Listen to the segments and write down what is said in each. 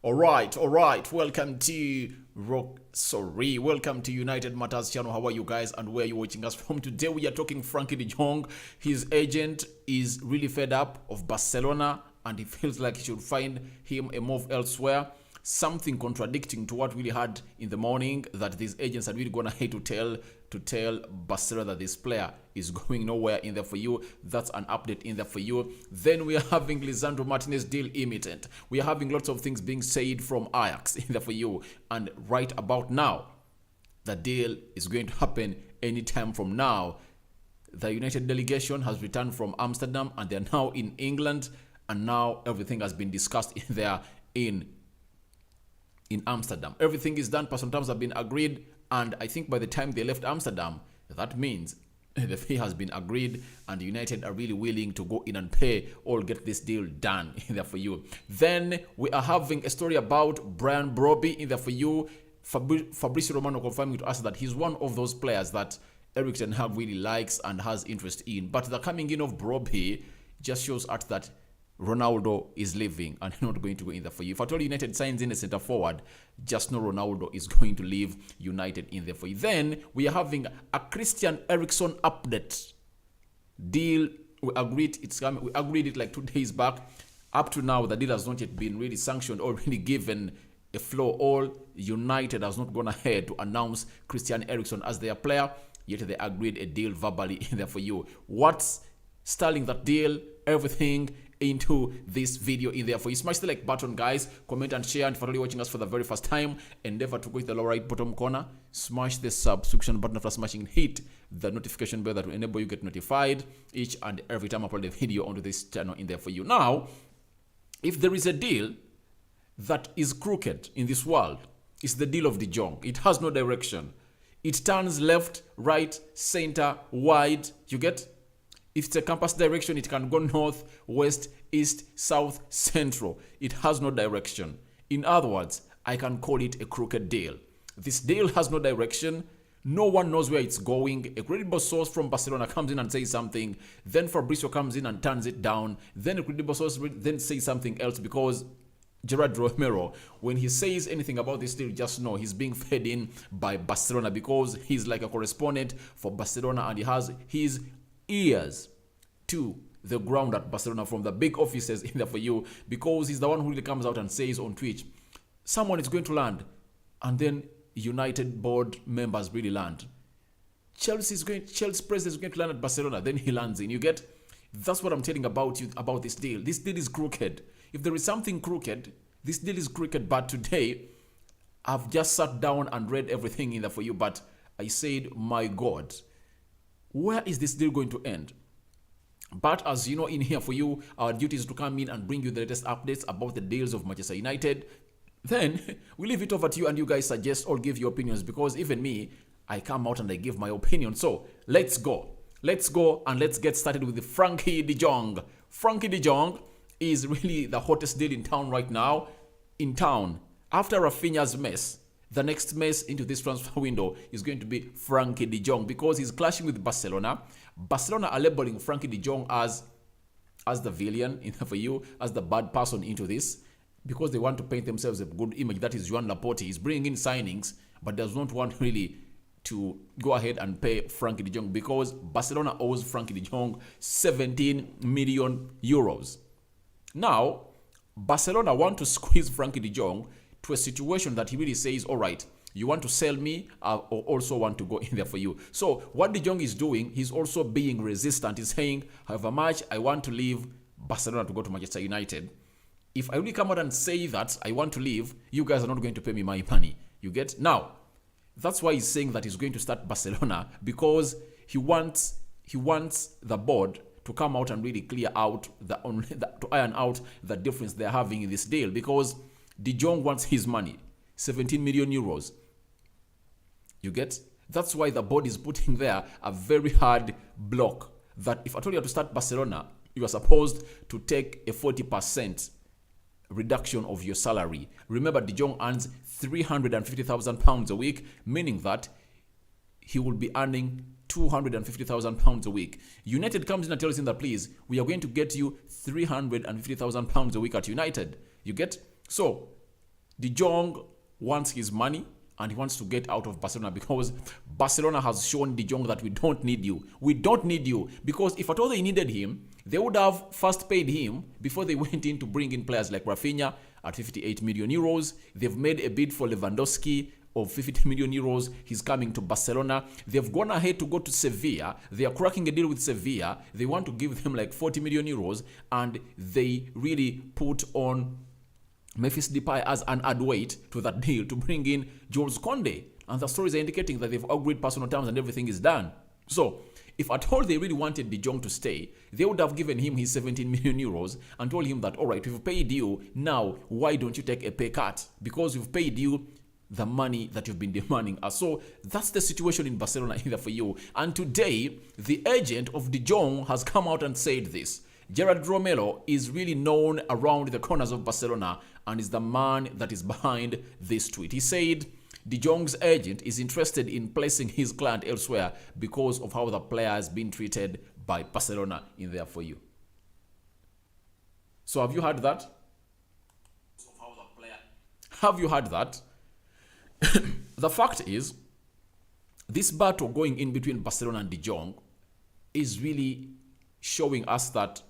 All right. Welcome to welcome to United Matters channel. How are you guys and where are you watching us from? Today we are talking Frankie de Jong. His agent is really fed up of Barcelona and he feels like he should find him a move elsewhere. Something contradicting to what we had in the morning, that these agents are really gonna hate to tell Barcelona that this player is going nowhere in there for you. That's an update in there for you. Then we are having Lisandro Martinez deal imminent. We are having lots of things being said from Ajax in there for you. And right about now, the deal is going to happen anytime from now. The United delegation has returned from Amsterdam and they're now in England, and now everything has been discussed in there in Amsterdam. Everything is done, personal terms have been agreed, and I think by the time they left Amsterdam, that means the fee has been agreed and United are really willing to go in and pay or get this deal done in there for you. Then we are having a story about Brian Brobbey in there for you. Fabrizio Romano confirming to us that he's one of those players that Eriksen really likes and has interest in. But the coming in of Brobbey just shows us that Ronaldo is leaving and not going to go in there for you. If at all United signs in a centre forward, just know Ronaldo is going to leave United in there for you. Then we are having a Christian Eriksen update deal. We agreed it like 2 days back. Up to now, the deal has not yet been really sanctioned or really given a flow. All United has not gone ahead to announce Christian Eriksen as their player, yet they agreed a deal verbally in there for you. What's stalling that deal? Everything into this video in there for you. Smash the like button, guys, comment and share, and if you're watching us for the very first time, endeavor to go to the lower right bottom corner, smash the subscription button. After smashing, hit the notification bell that will enable you get notified each and every time I upload a video onto this channel in there for you. Now, if there is a deal that is crooked in this world, it's the deal of de Jong. It has no direction. It turns left, right, center, wide. You get? If it's a compass direction, it can go north, west, east, south, central. It has no direction. In other words, I can call it a crooked deal. This deal has no direction. No one knows where it's going. A credible source from Barcelona comes in and says something. Then Fabrizio comes in and turns it down. Then a credible source then says something else, because Gerard Romero, when he says anything about this deal, just know he's being fed in by Barcelona, because he's like a correspondent for Barcelona and he has his ears to the ground at Barcelona from the big offices in there for you, because he's the one who really comes out and says on Twitch, someone is going to land, and then United board members really land. Chelsea's president is going to land at Barcelona, then he lands in. You get? That's what I'm telling about you about this deal. This deal is crooked. If there is something crooked, this deal is crooked. But today, I've just sat down and read everything in there for you, but I said, my God, where is this deal going to end? But as you know, in here for you, our duty is to come in and bring you the latest updates about the deals of Manchester United. Then we leave it over to you and you guys suggest or give your opinions, because even me, I come out and I give my opinion. So let's go. Let's go and let's get started with the Frankie de Jong. Frankie de Jong is really the hottest deal in town right now. In town, after Rafinha's mess, the next mess into this transfer window is going to be Frankie de Jong, because he's clashing with Barcelona. Barcelona are labeling Frankie de Jong as the villain in for you, as the bad person into this, because they want to paint themselves a good image. That is Joan Laporte. He's bringing in signings, but does not want really to go ahead and pay Frankie de Jong, because Barcelona owes Frankie de Jong 17 million euros. Now, Barcelona want to squeeze Frankie de Jong to a situation that he really says, all right, you want to sell me, I also want to go in there for you. So what de Jong is doing, he's also being resistant. He's saying, however much I want to leave Barcelona to go to Manchester United, if I really come out and say that I want to leave, you guys are not going to pay me my money. You get? Now, that's why he's saying that he's going to start Barcelona, because he wants the board to come out and really clear out to iron out the difference they're having in this deal, because de Jong wants his money, 17 million euros. You get? That's why the board is putting there a very hard block that if I told you to start Barcelona, you are supposed to take a 40% reduction of your salary. Remember, de Jong earns £350,000 a week, meaning that he will be earning £250,000 a week. United comes in and tells him that, please, we are going to get you £350,000 a week at United. You get? So De Jong wants his money and he wants to get out of Barcelona because Barcelona has shown De Jong that we don't need you. We don't need you. Because if at all they needed him, they would have first paid him before they went in to bring in players like Rafinha at 58 million euros. They've made a bid for Lewandowski of 50 million euros. He's coming to Barcelona. They've gone ahead to go to Sevilla. They are cracking a deal with Sevilla. They want to give them like 40 million euros. And they really put on Memphis Depay as an add weight to that deal to bring in Jules Koundé. And the stories are indicating that they've agreed personal terms and everything is done. So, if at all they really wanted De Jong to stay, they would have given him his 17 million euros and told him that, all right, we've paid you, now why don't you take a pay cut? Because we've paid you the money that you've been demanding us. So that's the situation in Barcelona either for you. And today, the agent of De Jong has come out and said this. Gerard Romero is really known around the corners of Barcelona and is the man that is behind this tweet. He said, De Jong's agent is interested in placing his client elsewhere because of how the player has been treated by Barcelona in there for you. So have you heard that? Have you heard that? The fact is, this battle going in between Barcelona and De Jong is really showing us that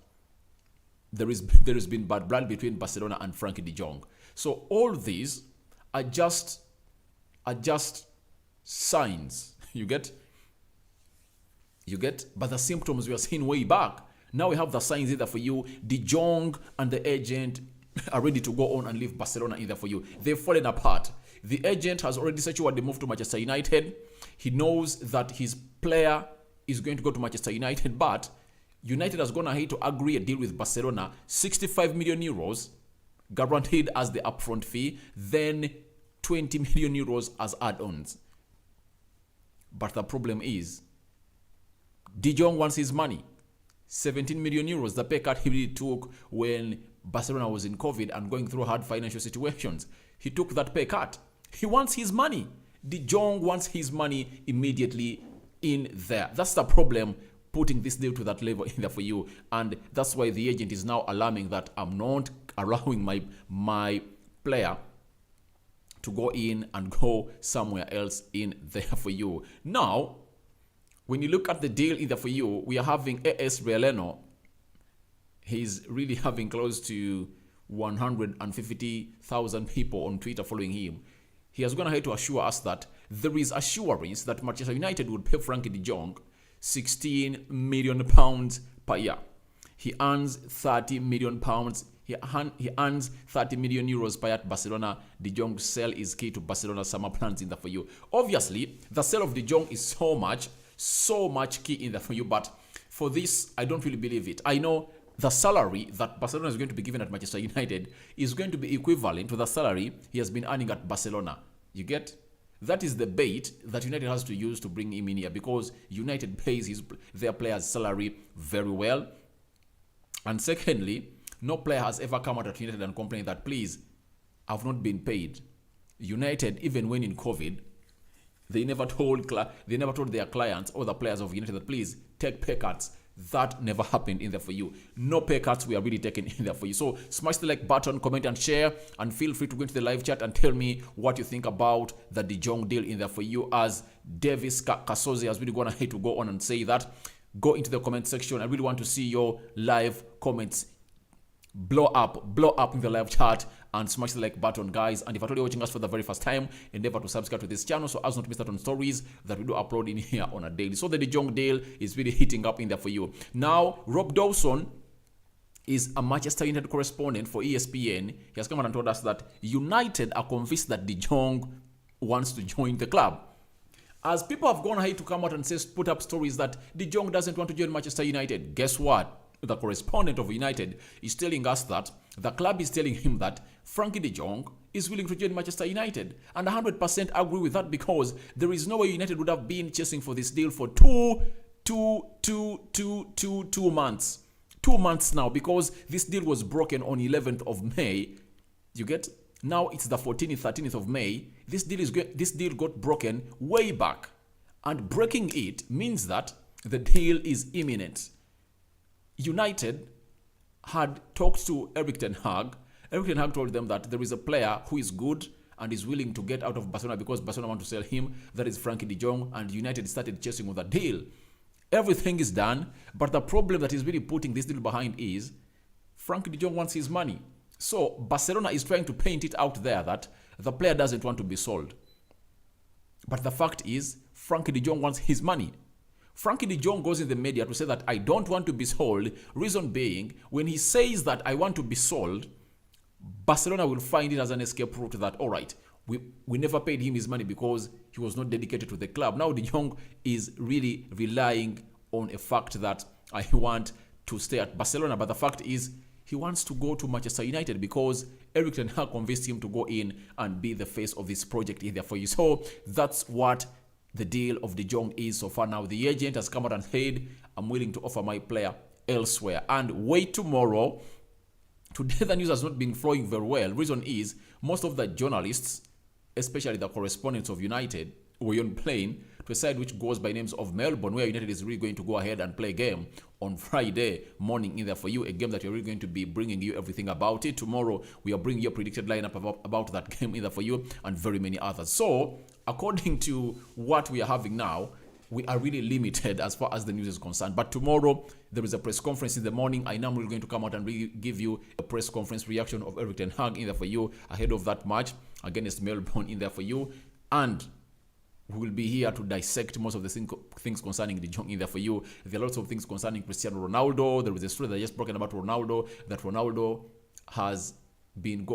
there has been bad blood between Barcelona and Frankie De Jong. So all these are just signs. You get? But the symptoms we are seeing way back. Now we have the signs either for you. De Jong and the agent are ready to go on and leave Barcelona either for you. They've fallen apart. The agent has already secured the move to Manchester United. He knows that his player is going to go to Manchester United, but United has gone ahead to agree a deal with Barcelona, 65 million euros guaranteed as the upfront fee, then 20 million euros as add-ons. But the problem is, De Jong wants his money. 17 million euros, the pay cut he really took when Barcelona was in COVID and going through hard financial situations. He took that pay cut. He wants his money. De Jong wants his money immediately in there. That's the problem, putting this deal to that level in there for you. And that's why the agent is now alarming that I'm not allowing my player to go in and go somewhere else in there for you. Now, when you look at the deal in there for you, we are having AS Realeno. He's really having close to 150,000 people on Twitter following him. He has gone ahead to assure us that there is assurance that Manchester United would pay Frankie De Jong 16 million pounds per year. He earns 30 million pounds. He earns 30 million euros per year at Barcelona. De Jong's sale is key to Barcelona's summer plans in there for you. Obviously, the sale of De Jong is so much key in there for you. But for this, I don't really believe it. I know the salary that Barcelona is going to be given at Manchester United is going to be equivalent to the salary he has been earning at Barcelona. You get? That is the bait that United has to use to bring him in here, because United pays their players' salary very well. And secondly, no player has ever come out at United and complained that, please, I've not been paid. United, even when in COVID, they never told their clients or the players of United that, please, take pay cuts. That never happened in there for you. No pay cuts were really taken in there for you. So smash the like button, comment and share, and feel free to go into the live chat and tell me what you think about the De Jong deal in there for you, as Davis Kasoze has really gone ahead to go on and say that. Go into the comment section. I really want to see your live comments. Blow up in the live chat and smash the like button, guys. And if you're watching us for the very first time, endeavor to subscribe to this channel so as not to miss out on stories that we do upload in here on a daily. So the De Jong deal is really hitting up in there for you. Now, Rob Dawson is a Manchester United correspondent for ESPN. He has come out and told us that United are convinced that De Jong wants to join the club. As people have gone ahead to come out and put up stories that De Jong doesn't want to join Manchester United, guess what? The correspondent of United is telling us that the club is telling him that Frankie De Jong is willing to join Manchester United. And 100% agree with that, because there is no way United would have been chasing for this deal for two months. 2 months now, because this deal was broken on 11th of May. You get? Now it's the 14th, 13th of May. This deal got broken way back. And breaking it means that the deal is imminent. United had talked to Erik ten Hag. Erik ten Hag told them that there is a player who is good and is willing to get out of Barcelona because Barcelona want to sell him. That is Frankie de Jong, and United started chasing on the deal. Everything is done, but the problem that is really putting this deal behind is Frankie de Jong wants his money. So Barcelona is trying to paint it out there that the player doesn't want to be sold. But the fact is, Frankie de Jong wants his money. Frankie de Jong goes in the media to say that I don't want to be sold. Reason being, when he says that I want to be sold, Barcelona will find it as an escape route that, all right, we never paid him his money because he was not dedicated to the club. Now de Jong is really relying on a fact that I want to stay at Barcelona. But the fact is, he wants to go to Manchester United because Erik ten Hag convinced him to go in and be the face of this project in there for you. So that's what the deal of de Jong is so far. Now the agent has come out and said, I'm willing to offer my player elsewhere. And wait tomorrow. Today the news has not been flowing very well. Reason is, most of the journalists, especially the correspondents of United, were on plane to a side which goes by names of Melbourne, where United is really going to go ahead and play a game on Friday morning in there for you, a game that we're really going to be bringing you everything about it. Tomorrow, we are bringing you a predicted lineup about that game in there for you and very many others. So, according to what we are having now, we are really limited as far as the news is concerned. But tomorrow, there is a press conference in the morning. I know I'm really going to come out and really give you a press conference reaction of Erik ten Hag in there for you ahead of that match against Melbourne in there for you. And we will be here to dissect most of the things concerning de Jong in there for you. There are lots of things concerning Cristiano Ronaldo. There was a story that I just broken about Ronaldo, that Ronaldo has been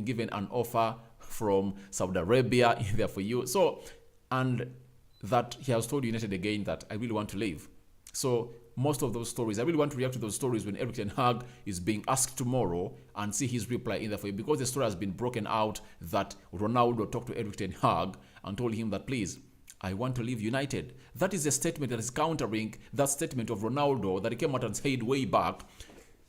given an offer from Saudi Arabia in there for you. So, and that he has told United again that I really want to leave. So most of those stories, I really want to react to those stories when Erik ten Hag is being asked tomorrow and see his reply in there for you, because the story has been broken out that Ronaldo talked to Erik ten Hag and told him that, please, I want to leave United. That is a statement that is countering that statement of Ronaldo that he came out and said way back.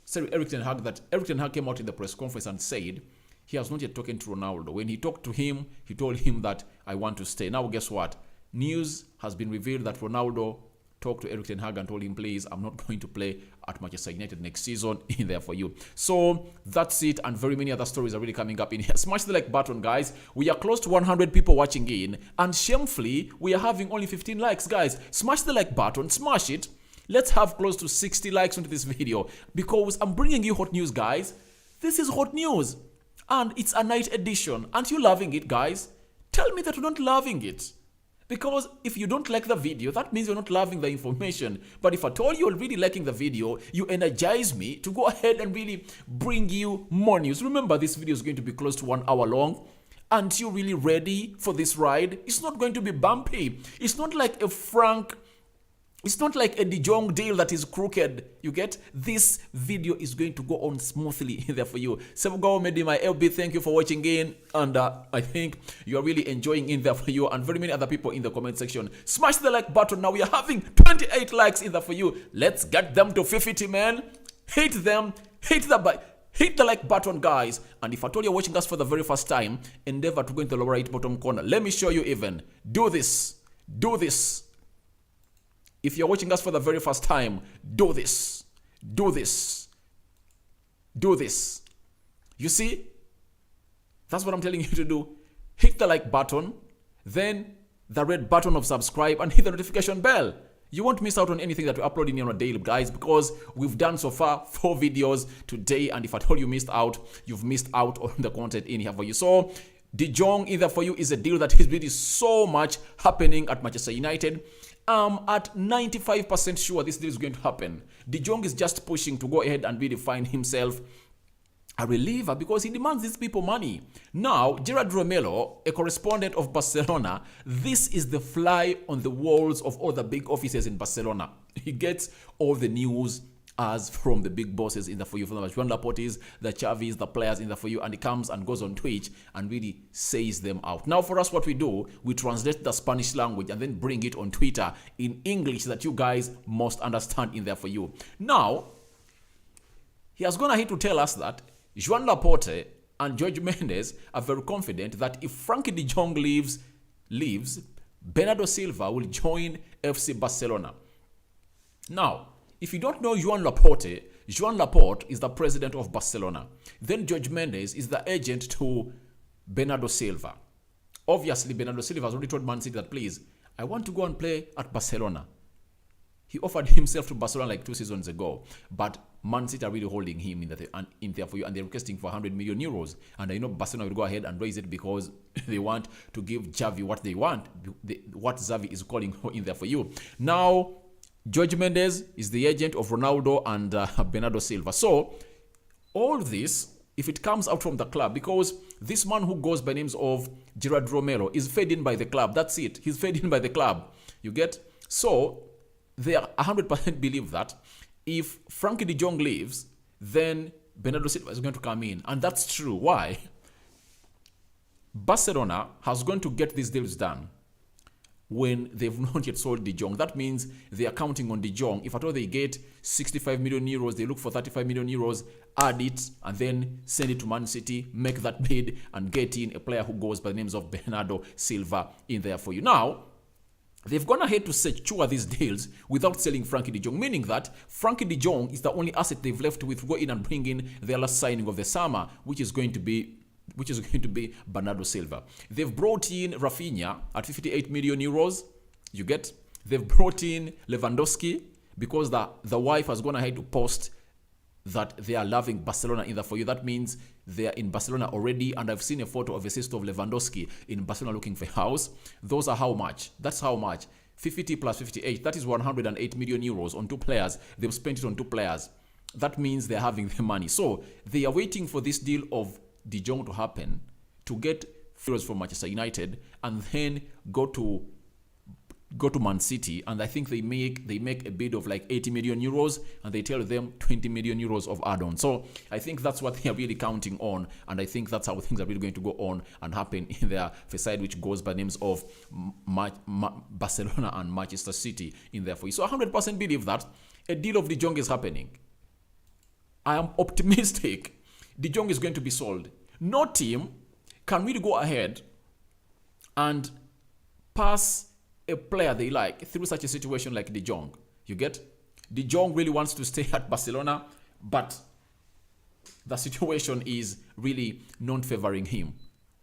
Sorry, Erik ten Hag came out in the press conference and said he has not yet talked to Ronaldo. When he talked to him, he told him that I want to stay. Now guess what? News has been revealed that Ronaldo talked to Erik ten Hag and told him, please, I'm not going to play at Manchester United next season in there for you. So that's it, and very many other stories are really coming up in here. Smash the like button, guys. We are close to 100 people watching in, and shamefully, we are having only 15 likes, guys. Smash the like button, smash it. Let's have close to 60 likes onto this video, because I'm bringing you hot news, guys. This is hot news, and it's a night edition. Aren't you loving it, guys? Tell me that you're not loving it. Because if you don't like the video, that means you're not loving the information. But if at all you're really liking the video, you energize me to go ahead and really bring you more news. Remember, this video is going to be close to 1 hour long. Aren't you really ready for this ride? It's not going to be bumpy. It's not like it's not like a de Jong deal that is crooked. You get? This video is going to go on smoothly there for you. Sebgo made my LB, thank you for watching in. And I think you are really enjoying in there for you. And very many other people in the comment section. Smash the like button. Now we are having 28 likes in there for you. Let's get them to 50, man. Hit them. Hit the like button, guys. And if at all you're watching us for the very first time, endeavor to go in the lower right bottom corner. Let me show you even. Do this. Do this. If you're watching us for the very first time, do this. Do this. Do this. You see? That's what I'm telling you to do. Hit the like button, then the red button of subscribe, and hit the notification bell. You won't miss out on anything that we're uploading on a daily, guys, because we've done so far 4 videos today, and if at all you missed out, you've missed out on the content in here for you. So, de Jong either for you is a deal that is really so much happening at Manchester United. At 95% sure this deal is going to happen. De Jong is just pushing to go ahead and really find himself a reliever because he demands these people money. Now, Gerard Romero, a correspondent of Barcelona, this is the fly on the walls of all the big offices in Barcelona. He gets all the news as from the big bosses in the for you, from the Joan Laportes, the Chavis, the players in the for you, and he comes and goes on Twitch and really says them out. Now for us, what we do, we translate the Spanish language and then bring it on Twitter in English that you guys must understand in there for you. Now, he has gone ahead to tell us that Joan Laporte and George Mendes are very confident that if Frankie de Jong leaves, Bernardo Silva will join FC Barcelona. Now, if you don't know Joan Laporte, Joan Laporte is the president of Barcelona. Then Jorge Mendes is the agent to Bernardo Silva. Obviously, Bernardo Silva has already told Man City that, please, I want to go and play at Barcelona. He offered himself to Barcelona like 2 seasons ago, but Man City are really holding him in there for you, and they're requesting for 100 million euros. And I know Barcelona will go ahead and raise it because they want to give Xavi what they want, what Xavi is calling in there for you. Now, Jorge Mendes is the agent of Ronaldo and Bernardo Silva. So, all this, if it comes out from the club, because this man who goes by names of Gerard Romero is fed in by the club. That's it. He's fed in by the club. You get? So, they 100% believe that if Frankie de Jong leaves, then Bernardo Silva is going to come in. And that's true. Why? Barcelona has going to get these deals done when they've not yet sold de Jong. That means they are counting on de Jong. If at all they get 65 million euros, they look for 35 million euros, add it, and then send it to Man City, make that bid, and get in a player who goes by the names of Bernardo Silva in there for you. Now, they've gone ahead to secure these deals without selling Frankie de Jong, meaning that Frankie de Jong is the only asset they've left with to go in and bring in their last signing of the summer, which is going to be Bernardo Silva. They've brought in Rafinha at 58 million euros. You get? They've brought in Lewandowski because the wife has gone ahead to post that they are loving Barcelona in there for you. That means they are in Barcelona already, and I've seen a photo of a sister of Lewandowski in Barcelona looking for a house. Those are how much? That's how much? 50 plus 58. That is 108 million euros on 2 players. They've spent it on 2 players. That means they're having the money. So they are waiting for this deal of de Jong to happen to get euros from Manchester United and then go to Man City, and I think they make a bid of like 80 million euros, and they tell them 20 million euros of add-on. So I think that's what they are really counting on, and I think that's how things are really going to go on and happen in their side, which goes by names of Barcelona and Manchester City in there for you. So 100% believe that a deal of de Jong is happening. I am optimistic de Jong is going to be sold. No team can really go ahead and pass a player they like through such a situation like de Jong. You get? De Jong really wants to stay at Barcelona, but the situation is really not favoring him.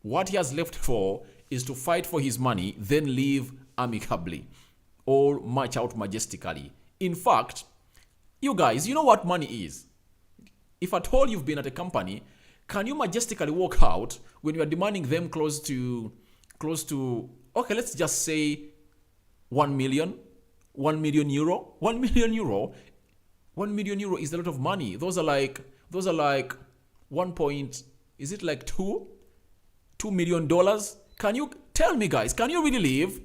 What he has left for is to fight for his money, then leave amicably or march out majestically. In fact, you guys, you know what money is? If at all you've been at a company, can you majestically walk out when you are demanding them close to, okay, let's just say 1 million euro. 1 million euro. 1 million euro is a lot of money. Those are like 1 point, is it like $2 million? Can you tell me, guys, can you really leave?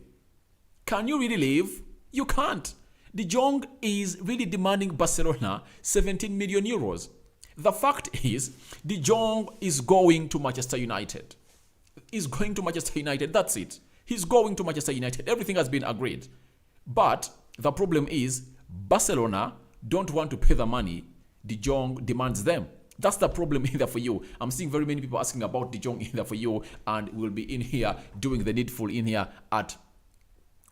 Can you really leave? You can't. De Jong is really demanding Barcelona 17 million euros. The fact is, De Jong is going to Manchester United. He's going to Manchester United. That's it. He's going to Manchester United. Everything has been agreed. But the problem is, Barcelona don't want to pay the money De Jong demands them. That's the problem in there for you. I'm seeing very many people asking about De Jong in there for you, and we'll be in here doing the needful in here at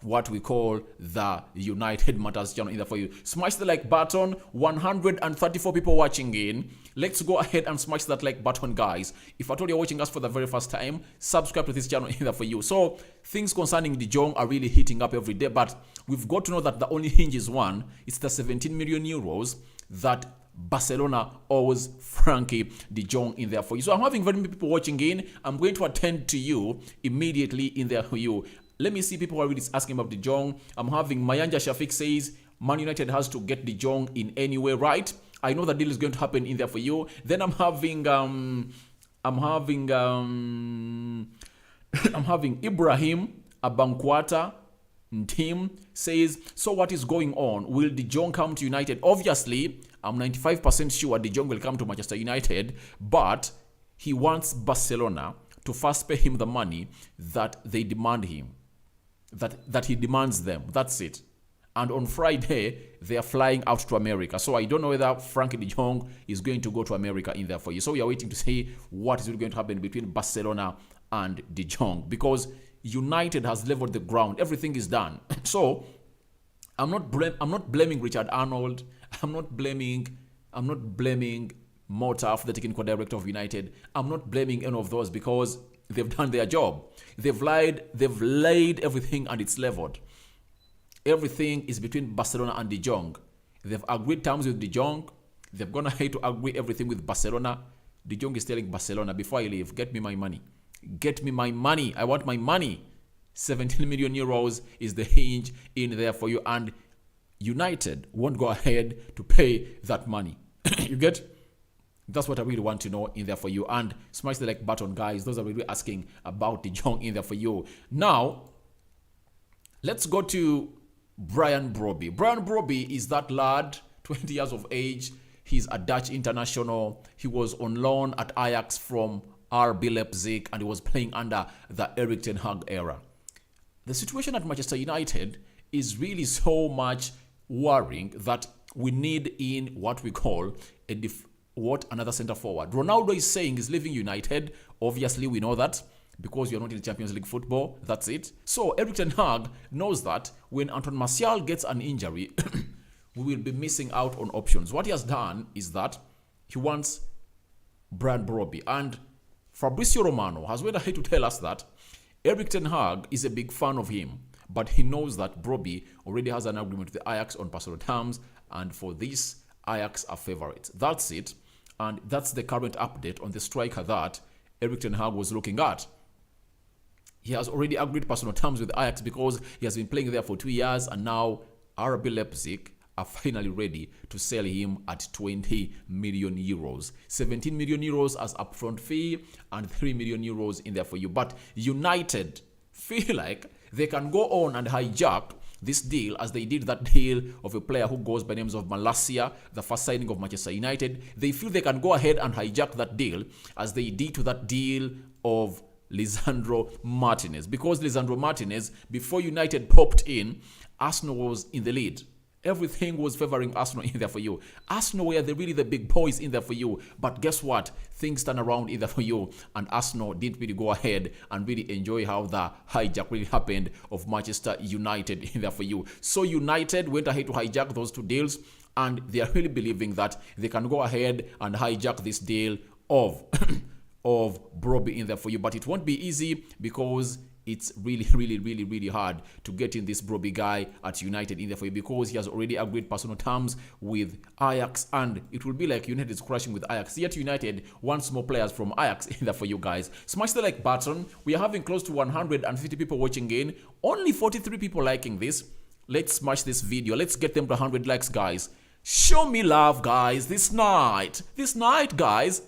what we call the United Matters channel in there for you. Smash the like button. 134 people watching in. Let's go ahead and smash that like button, guys. If at all you're watching us for the very first time, subscribe to this channel in there for you. So things concerning De Jong are really heating up every day, but we've got to know that the only hinge is one. It's the 17 million euros that Barcelona owes Frankie de Jong in there for you. So I'm having very many people watching in. I'm going to attend to you immediately in there for you. Let me see people who are really asking about De Jong. I'm having Mayanja Shafiq says Man United has to get De Jong in any way, right? I know the deal is going to happen in there for you. Then I'm having Ibrahim Abankwata team says, so what is going on? Will De Jong come to United? Obviously, I'm 95% sure De Jong will come to Manchester United, but he wants Barcelona to first pay him the money that they demand him. That he demands them. That's it. And on Friday, they are flying out to America. So I don't know whether Frankie de Jong is going to go to America in there for you. So we are waiting to see what is going to happen between Barcelona and de Jong, because United has leveled the ground. Everything is done. So I'm not blaming Richard Arnold. I'm not blaming I'm not blaming Motaf, the technical director of United. I'm not blaming any of those because they've done their job. They've laid everything and it's leveled. Everything is between Barcelona and De Jong. They've agreed terms with De Jong. They've gone ahead to agree everything with Barcelona. De Jong is telling Barcelona, before I leave, get me my money. Get me my money. I want my money. 17 million euros is the hinge in there for you. And United won't go ahead to pay that money. You get? That's what I really want to know in there for you. And smash the like button, guys. Those are really asking about De Jong in there for you. Now, let's go to Brian Brobbey. Brian Brobbey is that lad, 20 years of age. He's a Dutch international. He was on loan at Ajax from RB Leipzig and he was playing under the Erik ten Hag era. The situation at Manchester United is really so much worrying that we need in what we call another centre forward. Ronaldo is saying he's leaving United. Obviously, we know that because you're not in Champions League football. That's it. So Erik ten Hag knows that when Anton Martial gets an injury, we will be missing out on options. What he has done is that he wants Brian Brobbey. And Fabrizio Romano has went ahead to tell us that Erik ten Hag is a big fan of him, but he knows that Brobbey already has an agreement with the Ajax on personal terms, and for this, Ajax are favourites. That's it. And that's the current update on the striker that Erik ten Hag was looking at. He has already agreed personal terms with Ajax because he has been playing there for 2 years, and now RB Leipzig are finally ready to sell him at 20 million euros. 17 million euros as upfront fee and 3 million euros in there for you. But United feel like they can go on and hijack this deal as they did that deal of a player who goes by names of Malacia, the first signing of Manchester United. They feel they can go ahead and hijack that deal as they did to that deal of Lisandro Martinez. Because Lisandro Martinez, before United popped in, Arsenal was in the lead. Everything was favoring Arsenal in there for you. Arsenal were really the big boys in there for you. But guess what? Things turn around in there for you. And Arsenal didn't really go ahead and really enjoy how the hijack really happened of Manchester United in there for you. So United went ahead to hijack those two deals. And they are really believing that they can go ahead and hijack this deal of, of Brobbey in there for you. But it won't be easy because it's really hard to get in this Brobbey guy at United in there for you because he has already agreed personal terms with Ajax, and it will be like United is crashing with Ajax. Yet United wants more players from Ajax in there for you guys. Smash the like button. We are having close to 150 people watching in. Only 43 people liking this. Let's smash this video. Let's get them to 100 likes, guys. Show me love, guys. This night, guys.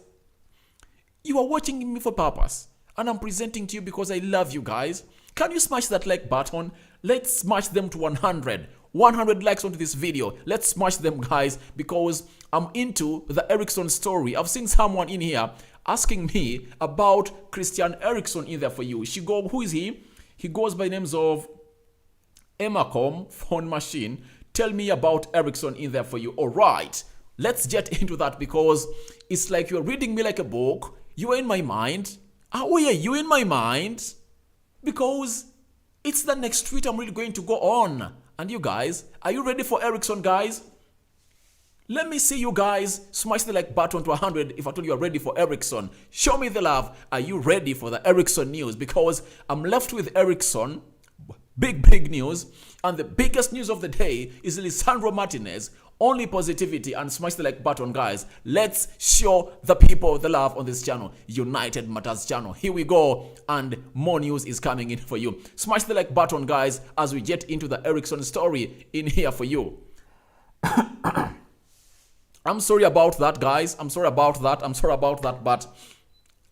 You are watching me for purpose. And I'm presenting to you because I love you guys. Can you smash that like button? Let's smash them to 100. 100 likes onto this video. Let's smash them, guys, because I'm into the Eriksen story. I've seen someone in here asking me about Christian Eriksen in there for you. Who is he? He goes by names of Emacom, phone machine. Tell me about Eriksen in there for you. All right, let's get into that because it's like you're reading me like a book. You are in my mind. How are you in my mind? Because it's the next tweet I'm really going to go on. And you guys, are you ready for Eriksen, guys? Let me see you guys smash the like button to 100 if at all you are ready for Eriksen. Show me the love. Are you ready for the Eriksen news? Because I'm left with Eriksen. Big news. And the biggest news of the day is Lisandro Martinez. Only positivity, and smash the like button, guys. Let's show the people the love on this channel, United Matters channel. Here we go, and more news is coming in for you. Smash the like button, guys, as we get into the Eriksen story in here for you. I'm sorry about that, guys. I'm sorry about that, but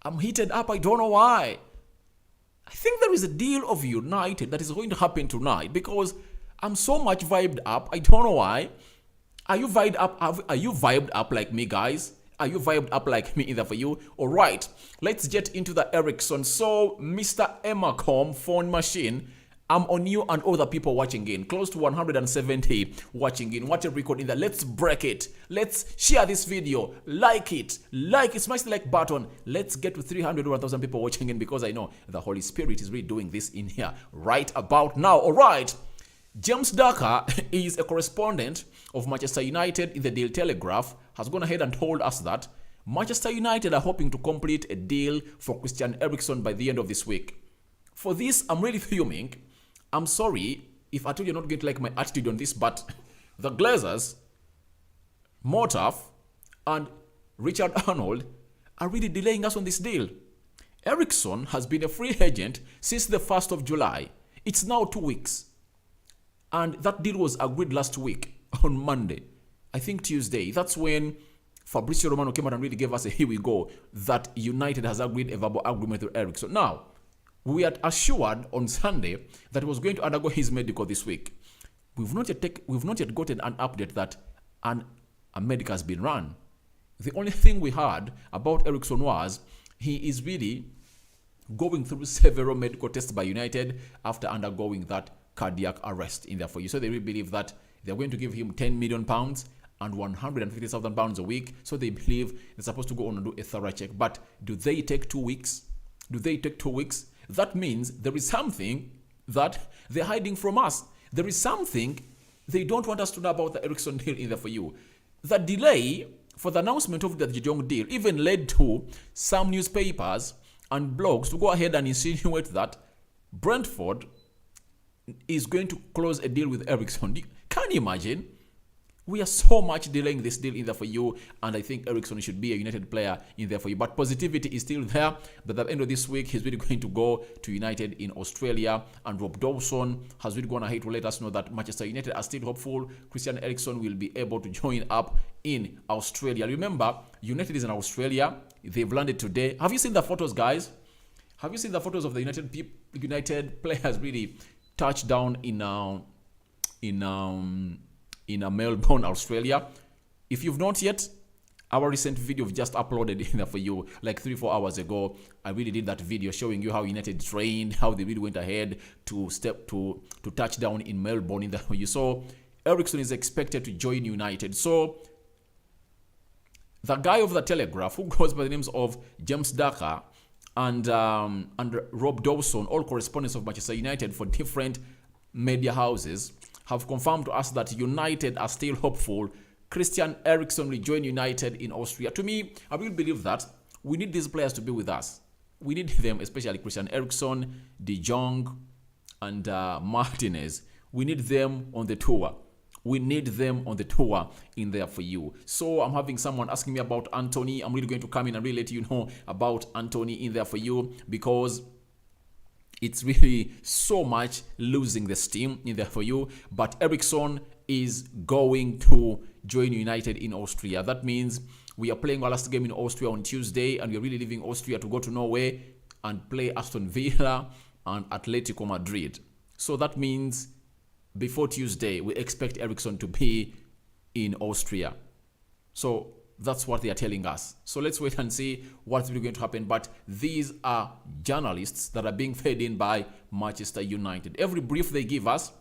I'm heated up. I don't know why. I think there is a deal of United that is going to happen tonight because I'm so much vibed up. I don't know why. Are you vibed up? Are you vibed up like me, guys? Are you vibed up like me either for you? All right, let's get into the Eriksen. So, Mr. Emacom, phone machine, I'm on you and other people watching in. Close to 170 watching in. What a record in there. Let's break it. Let's share this video. Like it. Smash the like button. Let's get to 300 or 1,000 people watching in because I know the Holy Spirit is really doing this in here right about now. All right. James Daka is a correspondent of Manchester United in the Daily Telegraph, has gone ahead and told us that Manchester United are hoping to complete a deal for Christian Eriksen by the end of this week. For this, I'm really fuming. I'm sorry if I told you not going to like my attitude on this, but the Glazers, Motaf, and Richard Arnold are really delaying us on this deal. Eriksen has been a free agent since the 1st of July. It's now 2 weeks. And that deal was agreed last week on Monday. I think Tuesday. That's when Fabrizio Romano came out and really gave us a here we go that United has agreed a verbal agreement with Eriksen. Now, we are assured on Sunday that he was going to undergo his medical this week. We've not yet gotten an update that a medical has been run. The only thing we heard about Eriksen was he is really going through several medical tests by United after undergoing that cardiac arrest in there for you. So they really believe that they're going to give him £10 million and £150,000 a week. So they believe they're supposed to go on and do a thorough check. But do they take 2 weeks? That means there is something that they're hiding from us. There is something they don't want us to know about the Eriksen deal in there for you. The delay for the announcement of the Jongs deal even led to some newspapers and blogs to go ahead and insinuate that Brentford is going to close a deal with Eriksen. Can you imagine? We are so much delaying this deal in there for you, and I think Eriksen should be a United player in there for you. But positivity is still there. But at the end of this week, he's really going to go to United in Australia, and Rob Dawson has really gone ahead to let us know that Manchester United are still hopeful Christian Eriksen will be able to join up in Australia. Remember, United is in Australia. They've landed today. Have you seen the photos, guys? Have you seen the photos of the United players really touched down in Melbourne, Australia? If you've not yet, our recent video we've just uploaded in there for you like 3-4 hours ago. I really did that video showing you how United trained, how they really went ahead to touch down in Melbourne in there for you. So Eriksen is expected to join United. So the guy of the Telegraph, who goes by the names of James Daka and Rob Dawson, all correspondents of Manchester United for different media houses, have confirmed to us that United are still hopeful Christian Eriksen will join United in Austria. To me, I really believe that we need these players to be with us. We need them, especially Christian Eriksen, De Jong, and Martinez. We need them on the tour. We need them on the tour in there for you. So I'm having someone asking me about Anthony. I'm really going to come in and really let you know about Anthony in there for you, because it's really so much losing the steam in there for you. But Eriksen is going to join United in Austria. That means we are playing our last game in Austria on Tuesday, and we're really leaving Austria to go to Norway and play Aston Villa and Atletico Madrid. So that means before Tuesday, we expect Eriksen to be in Austria. So that's what they are telling us. So let's wait and see what's really going to happen. But these are journalists that are being fed in by Manchester United. Every brief they give us,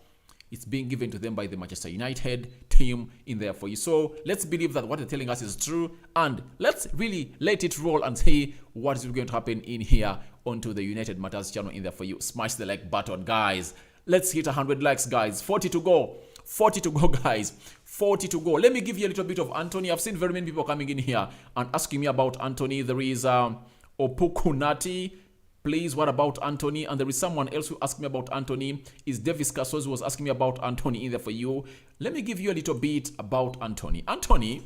it's being given to them by the Manchester United team in there for you. So let's believe that what they're telling us is true, and let's really let it roll and see what is going to happen in here onto the United Matters channel in there for you. Smash the like button, guys. Let's hit 100 likes, guys. 40 to go. 40 to go, guys. 40 to go. Let me give you a little bit of Anthony. I've seen very many people coming in here and asking me about Anthony. There is Opukunati. Please, what about Anthony? And there is someone else who asked me about Anthony. Is Davis Casos who was asking me about Anthony in there for you. Let me give you a little bit about Anthony. Anthony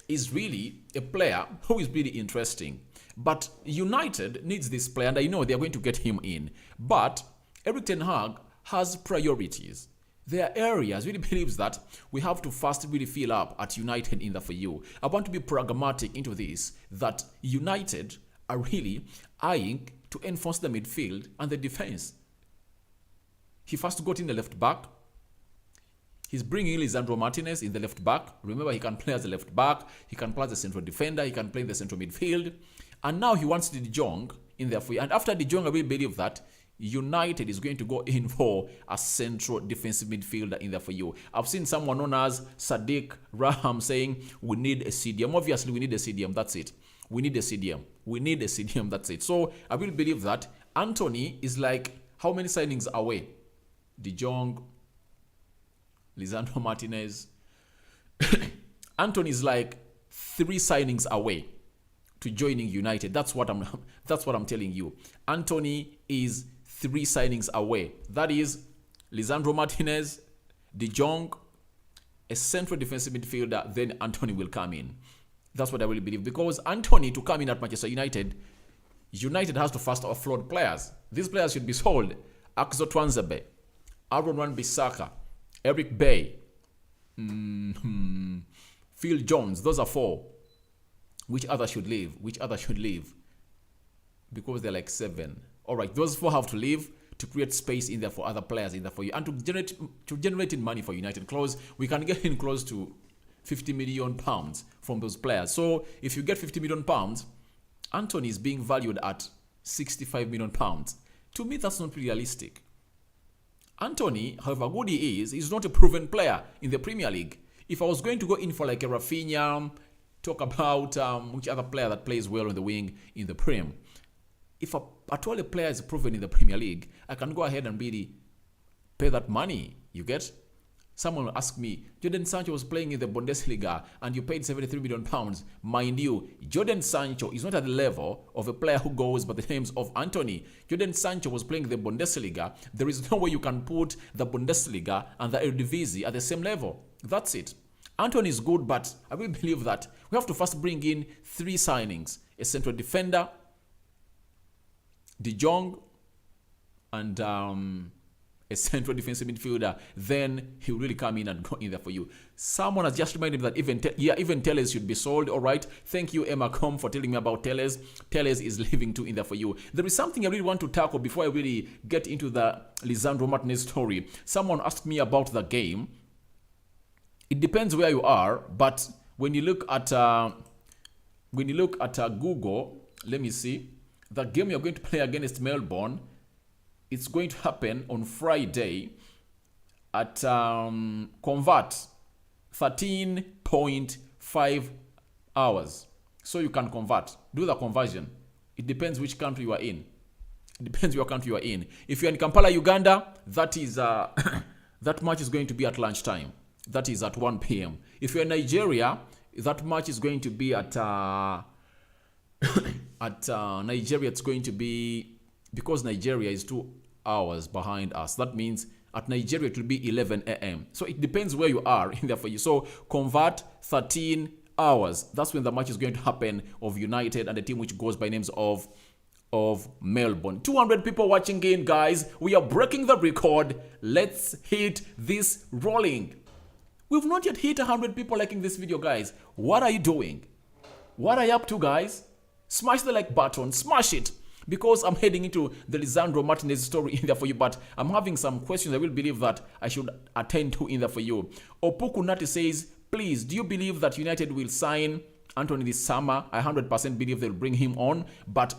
is really a player who is really interesting. But United needs this player, and I know they're going to get him in. But Erik ten Hag has priorities. There are areas really believes that we have to first really fill up at United in there for you. I want to be pragmatic into this, that United are really eyeing to enforce the midfield and the defense. He first got in the left back. He's bringing Lisandro Martinez in the left back. Remember, he can play as a left back. He can play as a central defender. He can play in the central midfield. And now he wants De Jong in there for you. And after De Jong, I really believe that United is going to go in for a central defensive midfielder in there for you. I've seen someone known as Sadiq Raham saying, we need a CDM. Obviously, we need a CDM. That's it. We need a CDM. We need a CDM. That's it. So I will believe that Anthony is like how many signings away? De Jong, Lisandro Martinez. Antony is like 3 signings away to joining United. That's what I'm telling you. Antony is 3 signings away. That is Lisandro Martinez, De Jong, a central defensive midfielder, then Antony will come in. That's what I really believe. Because Antony, to come in at Manchester United, United has to first offload players. These players should be sold. Axel Twanzebe, Aaron Wan-Bissaka, Eric Bay, Phil Jones. Those are 4. Which other should leave? Because they're like 7. All right, those 4 have to leave to create space in there for other players in there for you, and to generate in money for United. We can get in close to 50 million pounds from those players. So if you get 50 million pounds, Antony is being valued at 65 million pounds. To me, that's not realistic. Antony, however good he is not a proven player in the Premier League. If I was going to go in for like a Rafinha, talk about which other player that plays well on the wing in the Prem. If at all a player is proven in the Premier League, I can go ahead and really pay that money. You get? Someone will ask me, Jadon Sancho was playing in the Bundesliga and you paid 73 million pounds. Mind you, Jadon Sancho is not at the level of a player who goes by the names of Antony. Jadon Sancho was playing in the Bundesliga. There is no way you can put the Bundesliga and the Eredivisie at the same level. That's it. Antony is good, but I will believe that we have to first bring in 3 signings. A central defender, De Jong, and a central defensive midfielder. Then he'll really come in and go in there for you. Someone has just reminded me that even Telles should be sold. All right. Thank you, Emma Com, for telling me about Telles. Telles is leaving too in there for you. There is something I really want to tackle before I really get into the Lisandro Martinez story. Someone asked me about the game. It depends where you are, but when you look at Google, let me see. The game you're going to play against Melbourne, it's going to happen on Friday at convert 13.5 hours. So you can convert. Do the conversion. It depends which country you are in. If you're in Kampala, Uganda, that is that match is going to be at lunchtime. That is at 1 p.m. If you're in Nigeria, that match is going to be at Nigeria. It's going to be, because Nigeria is 2 hours behind us. That means at Nigeria it will be 11 a.m. So it depends where you are in there for you. So convert 13 hours. That's when the match is going to happen of United and the team which goes by names of Melbourne. 200 people watching in, guys. We are breaking the record. Let's hit this rolling. We've not yet hit 100 people liking this video, guys. What are you doing? What are you up to, guys? Smash the like button. Smash it. Because I'm heading into the Lisandro Martinez story in there for you. But I'm having some questions I will believe that I should attend to in there for you. Opoku Nati says, please, do you believe that United will sign Antony this summer? I 100% believe they'll bring him on. But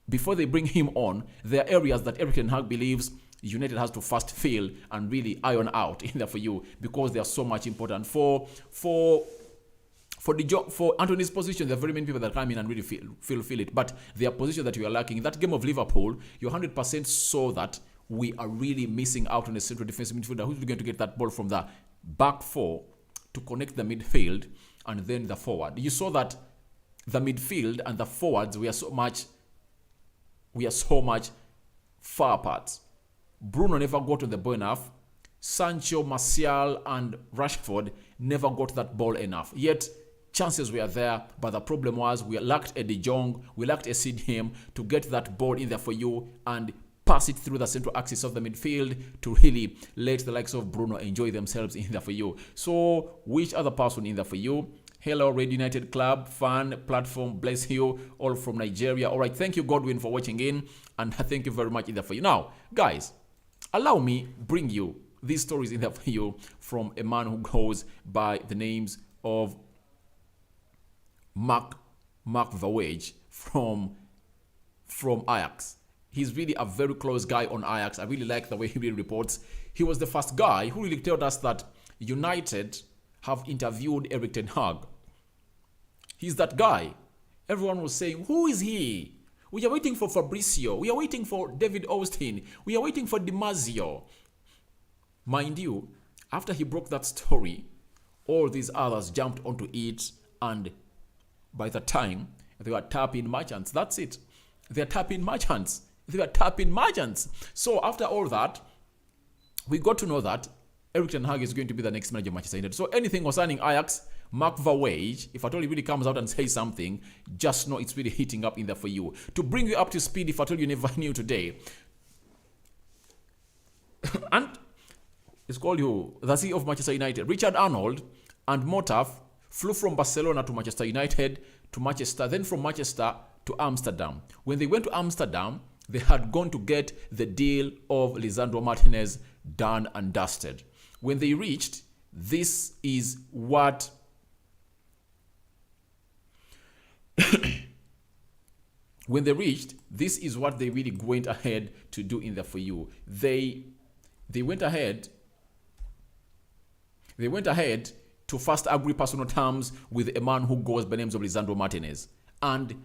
before they bring him on, there are areas that Erik Ten Hag believes United has to first fill and really iron out in there for you, because they are so much important for Antony's position. There are very many people that come in and really feel it, but their position that you are lacking. In that game of Liverpool, you 100% saw that we are really missing out on a central defensive midfielder who's going to get that ball from the back 4 to connect the midfield and then the forward. You saw that the midfield and the forwards we are so much far apart. Bruno never got on the ball enough. Sancho, Martial, and Rashford never got that ball enough. Yet, chances were there, but the problem was we lacked a De Jong, we lacked a CDM to get that ball in there for you and pass it through the central axis of the midfield to really let the likes of Bruno enjoy themselves in there for you. So, which other person in there for you? Hello, Red United Club, fan, platform, bless you, all from Nigeria. All right, thank you, Godwin, for watching in, and thank you very much in there for you. Now, guys, allow me bring you these stories in there for you from a man who goes by the names of Mark Verwage from Ajax. He's really a very close guy on Ajax. I really like the way he really reports. He was the first guy who really told us that United have interviewed Erik Ten Hag. He's that guy. Everyone was saying, who is he? We are waiting for Fabrizio. We are waiting for David Austin. We are waiting for Di Marzio. Mind you, after he broke that story, all these others jumped onto it, and by the time they were tapping merchants, that's it. They are tapping merchants. They were tapping merchants. So after all that, we got to know that Erik ten Hag is going to be the next manager of Manchester United. So anything concerning Ajax, Mark Verwage, if at all he really comes out and says something, just know it's really heating up in there for you. To bring you up to speed, if at all you never knew today, and it's called you, the CEO of Manchester United, Richard Arnold and Motaf flew from Barcelona to Manchester United, to Manchester, then from Manchester to Amsterdam. When they went to Amsterdam, they had gone to get the deal of Lisandro Martinez done and dusted. When they reached, this is what when they reached, this is what they really went ahead to do in there for you. They went ahead to first agree personal terms with a man who goes by the names of Lisandro Martinez. And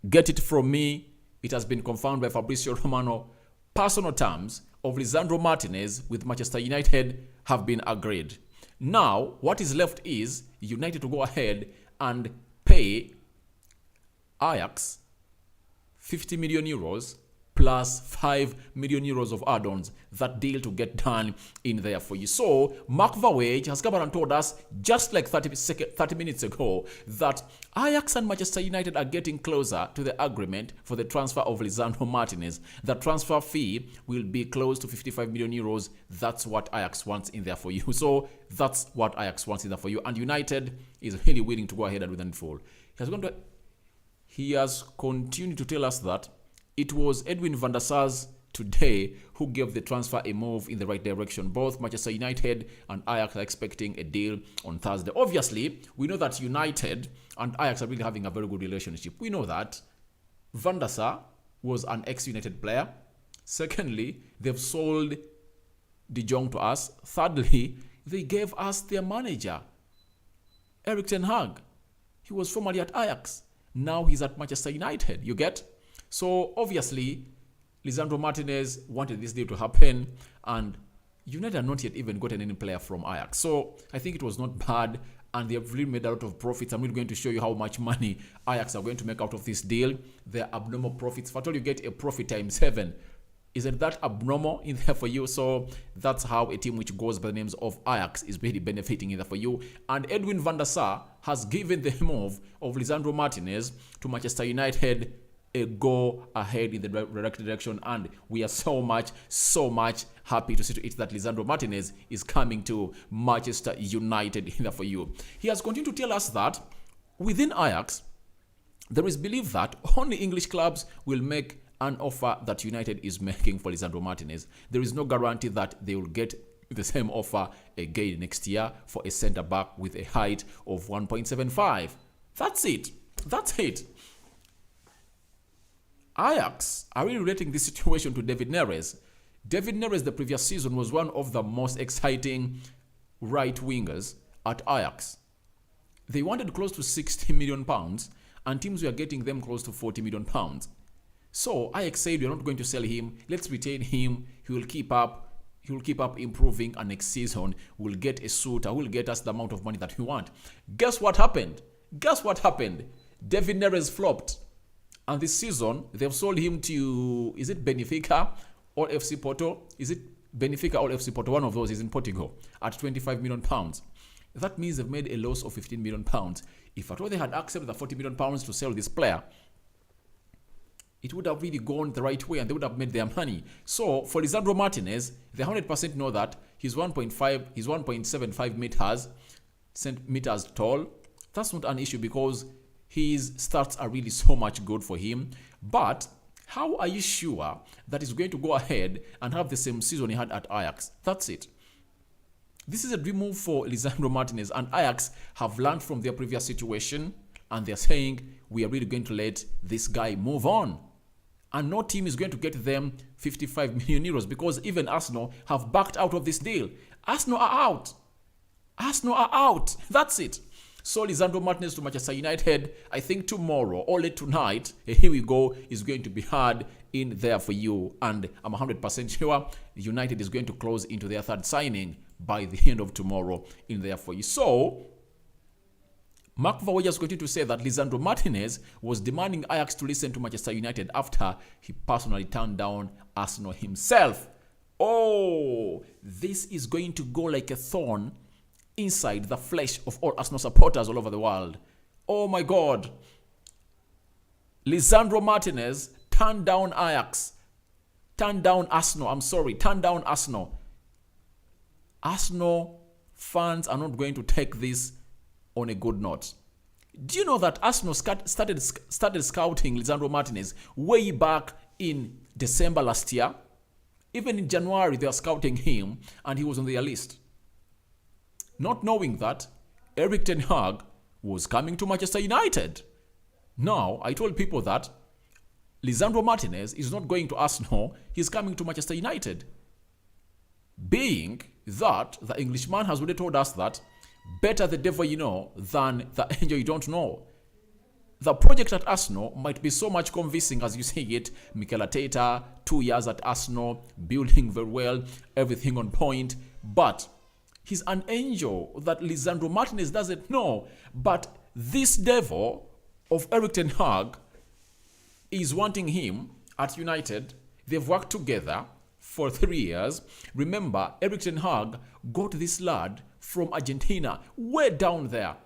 get it from me, it has been confirmed by Fabrizio Romano, personal terms of Lisandro Martinez with Manchester United have been agreed. Now, what is left is United to go ahead and pay Ajax 50 million euros plus 5 million euros of add-ons. That deal to get done in there for you. So, Mark Verwage has come out and told us just like 30 minutes ago that Ajax and Manchester United are getting closer to the agreement for the transfer of Lisandro Martinez. The transfer fee will be close to 55 million euros. That's what Ajax wants in there for you. So, that's what Ajax wants in there for you. And United is really willing to go ahead and do that full. He has continued to tell us that it was Edwin van der Sars today who gave the transfer a move in the right direction. Both Manchester United and Ajax are expecting a deal on Thursday. Obviously, we know that United and Ajax are really having a very good relationship. We know that Van der Sar was an ex-United player. Secondly, they've sold De Jong to us. Thirdly, they gave us their manager, Erik ten Hag. He was formerly at Ajax. Now he's at Manchester United. You get? So, obviously, Lisandro Martinez wanted this deal to happen, and United had not yet even gotten any player from Ajax. So, I think it was not bad, and they have really made a lot of profits. I'm really going to show you how much money Ajax are going to make out of this deal. They're abnormal profits. For all you get a profit times 7. Isn't that abnormal in there for you? So, that's how a team which goes by the names of Ajax is really benefiting in there for you. And Edwin van der Sar has given the move of Lisandro Martinez to Manchester United a go ahead in the direct direction, and we are so much happy to see to it that Lisandro Martinez is coming to Manchester United in there for you. He has continued to tell us that within Ajax, there is belief that only English clubs will make an offer that United is making for Lisandro Martinez. There is no guarantee that they will get the same offer again next year for a centre-back with a height of 1.75. That's it. That's it. Ajax are really relating this situation to David Neres. David Neres the previous season was one of the most exciting right wingers at Ajax. They wanted close to 60 million pounds, and teams were getting them close to 40 million pounds. So Ajax said, we're not going to sell him. Let's retain him. He will keep up improving, and next season we'll get a suitor who will get us the amount of money that we want. Guess what happened? David Neres flopped. And this season, they've sold him to, is it Benfica or FC Porto? Is it Benfica or FC Porto? One of those is in Portugal at 25 million pounds. That means they've made a loss of 15 million pounds. If at all they had accepted the 40 million pounds to sell this player, it would have really gone the right way and they would have made their money. So for Lisandro Martinez, they 100% know that he's 1.75 meters tall. That's not an issue because his stats are really so much good for him. But how are you sure that he's going to go ahead and have the same season he had at Ajax? That's it. This is a dream move for Lisandro Martinez, and Ajax have learned from their previous situation, and they're saying, we are really going to let this guy move on. And no team is going to get them 55 million euros because even Arsenal have backed out of this deal. Arsenal are out. That's it. So Lisandro Martinez to Manchester United, I think tomorrow or late tonight, here we go, is going to be hard in there for you. And I'm 100% sure United is going to close into their third signing by the end of tomorrow in there for you. So Mark Vaujas continued to say that Lisandro Martinez was demanding Ajax to listen to Manchester United after he personally turned down Arsenal himself. Oh, this is going to go like a thorn inside the flesh of all Arsenal supporters all over the world. Oh my God. Lisandro Martinez turned down Ajax. Turned down Arsenal. Turned down Arsenal. Arsenal fans are not going to take this on a good note. Do you know that Arsenal started scouting Lisandro Martinez way back in December last year? Even in January, they were scouting him, and he was on their list. Not knowing that Erik ten Hag was coming to Manchester United. Now, I told people that Lisandro Martinez is not going to Arsenal, he's coming to Manchester United. Being that the Englishman has already told us that better the devil you know than the angel you don't know. The project at Arsenal might be so much convincing as you see it. Mikel Arteta, 2 years at Arsenal, building very well, everything on point. But he's an angel that Lisandro Martinez doesn't know. But this devil of Erik ten Hag is wanting him at United. They've worked together for 3 years. Remember, Erik ten Hag got this lad from Argentina, way down there.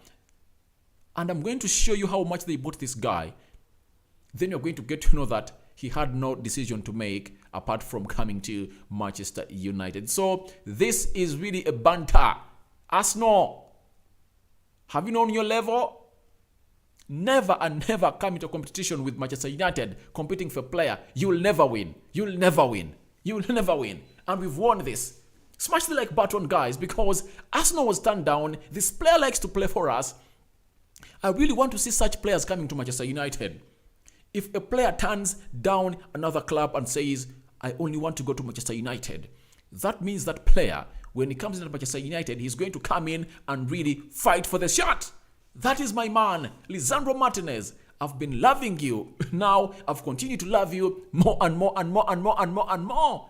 And I'm going to show you how much they bought this guy. Then you're going to get to know that he had no decision to make apart from coming to Manchester United. So this is really a banter. Arsenal, have you known your level? Never and never come into competition with Manchester United competing for a player. You will never win. You will never win. You will never win. And we've won this. Smash the like button, guys, because Arsenal was turned down. This player likes to play for us. I really want to see such players coming to Manchester United. If a player turns down another club and says, I only want to go to Manchester United, that means that player, when he comes into Manchester United, he's going to come in and really fight for the shot. That is my man, Lisandro Martinez. I've been loving you. Now I've continued to love you more and more and more and more and more and more.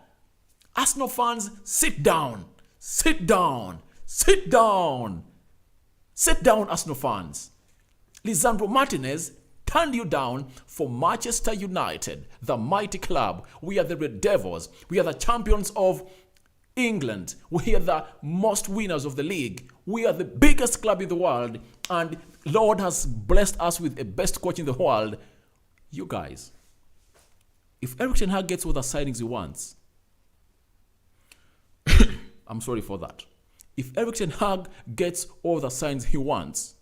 Arsenal fans, sit down. Sit down. Sit down. Sit down, Arsenal fans. Lisandro Martinez turned you down for Manchester United, the mighty club. We are the Red Devils. We are the champions of England. We are the most winners of the league. We are the biggest club in the world. And Lord has blessed us with the best coach in the world. You guys, if Erik ten Hag gets all the signings he wants, I'm sorry for that. If Erik ten Hag gets all the signs he wants,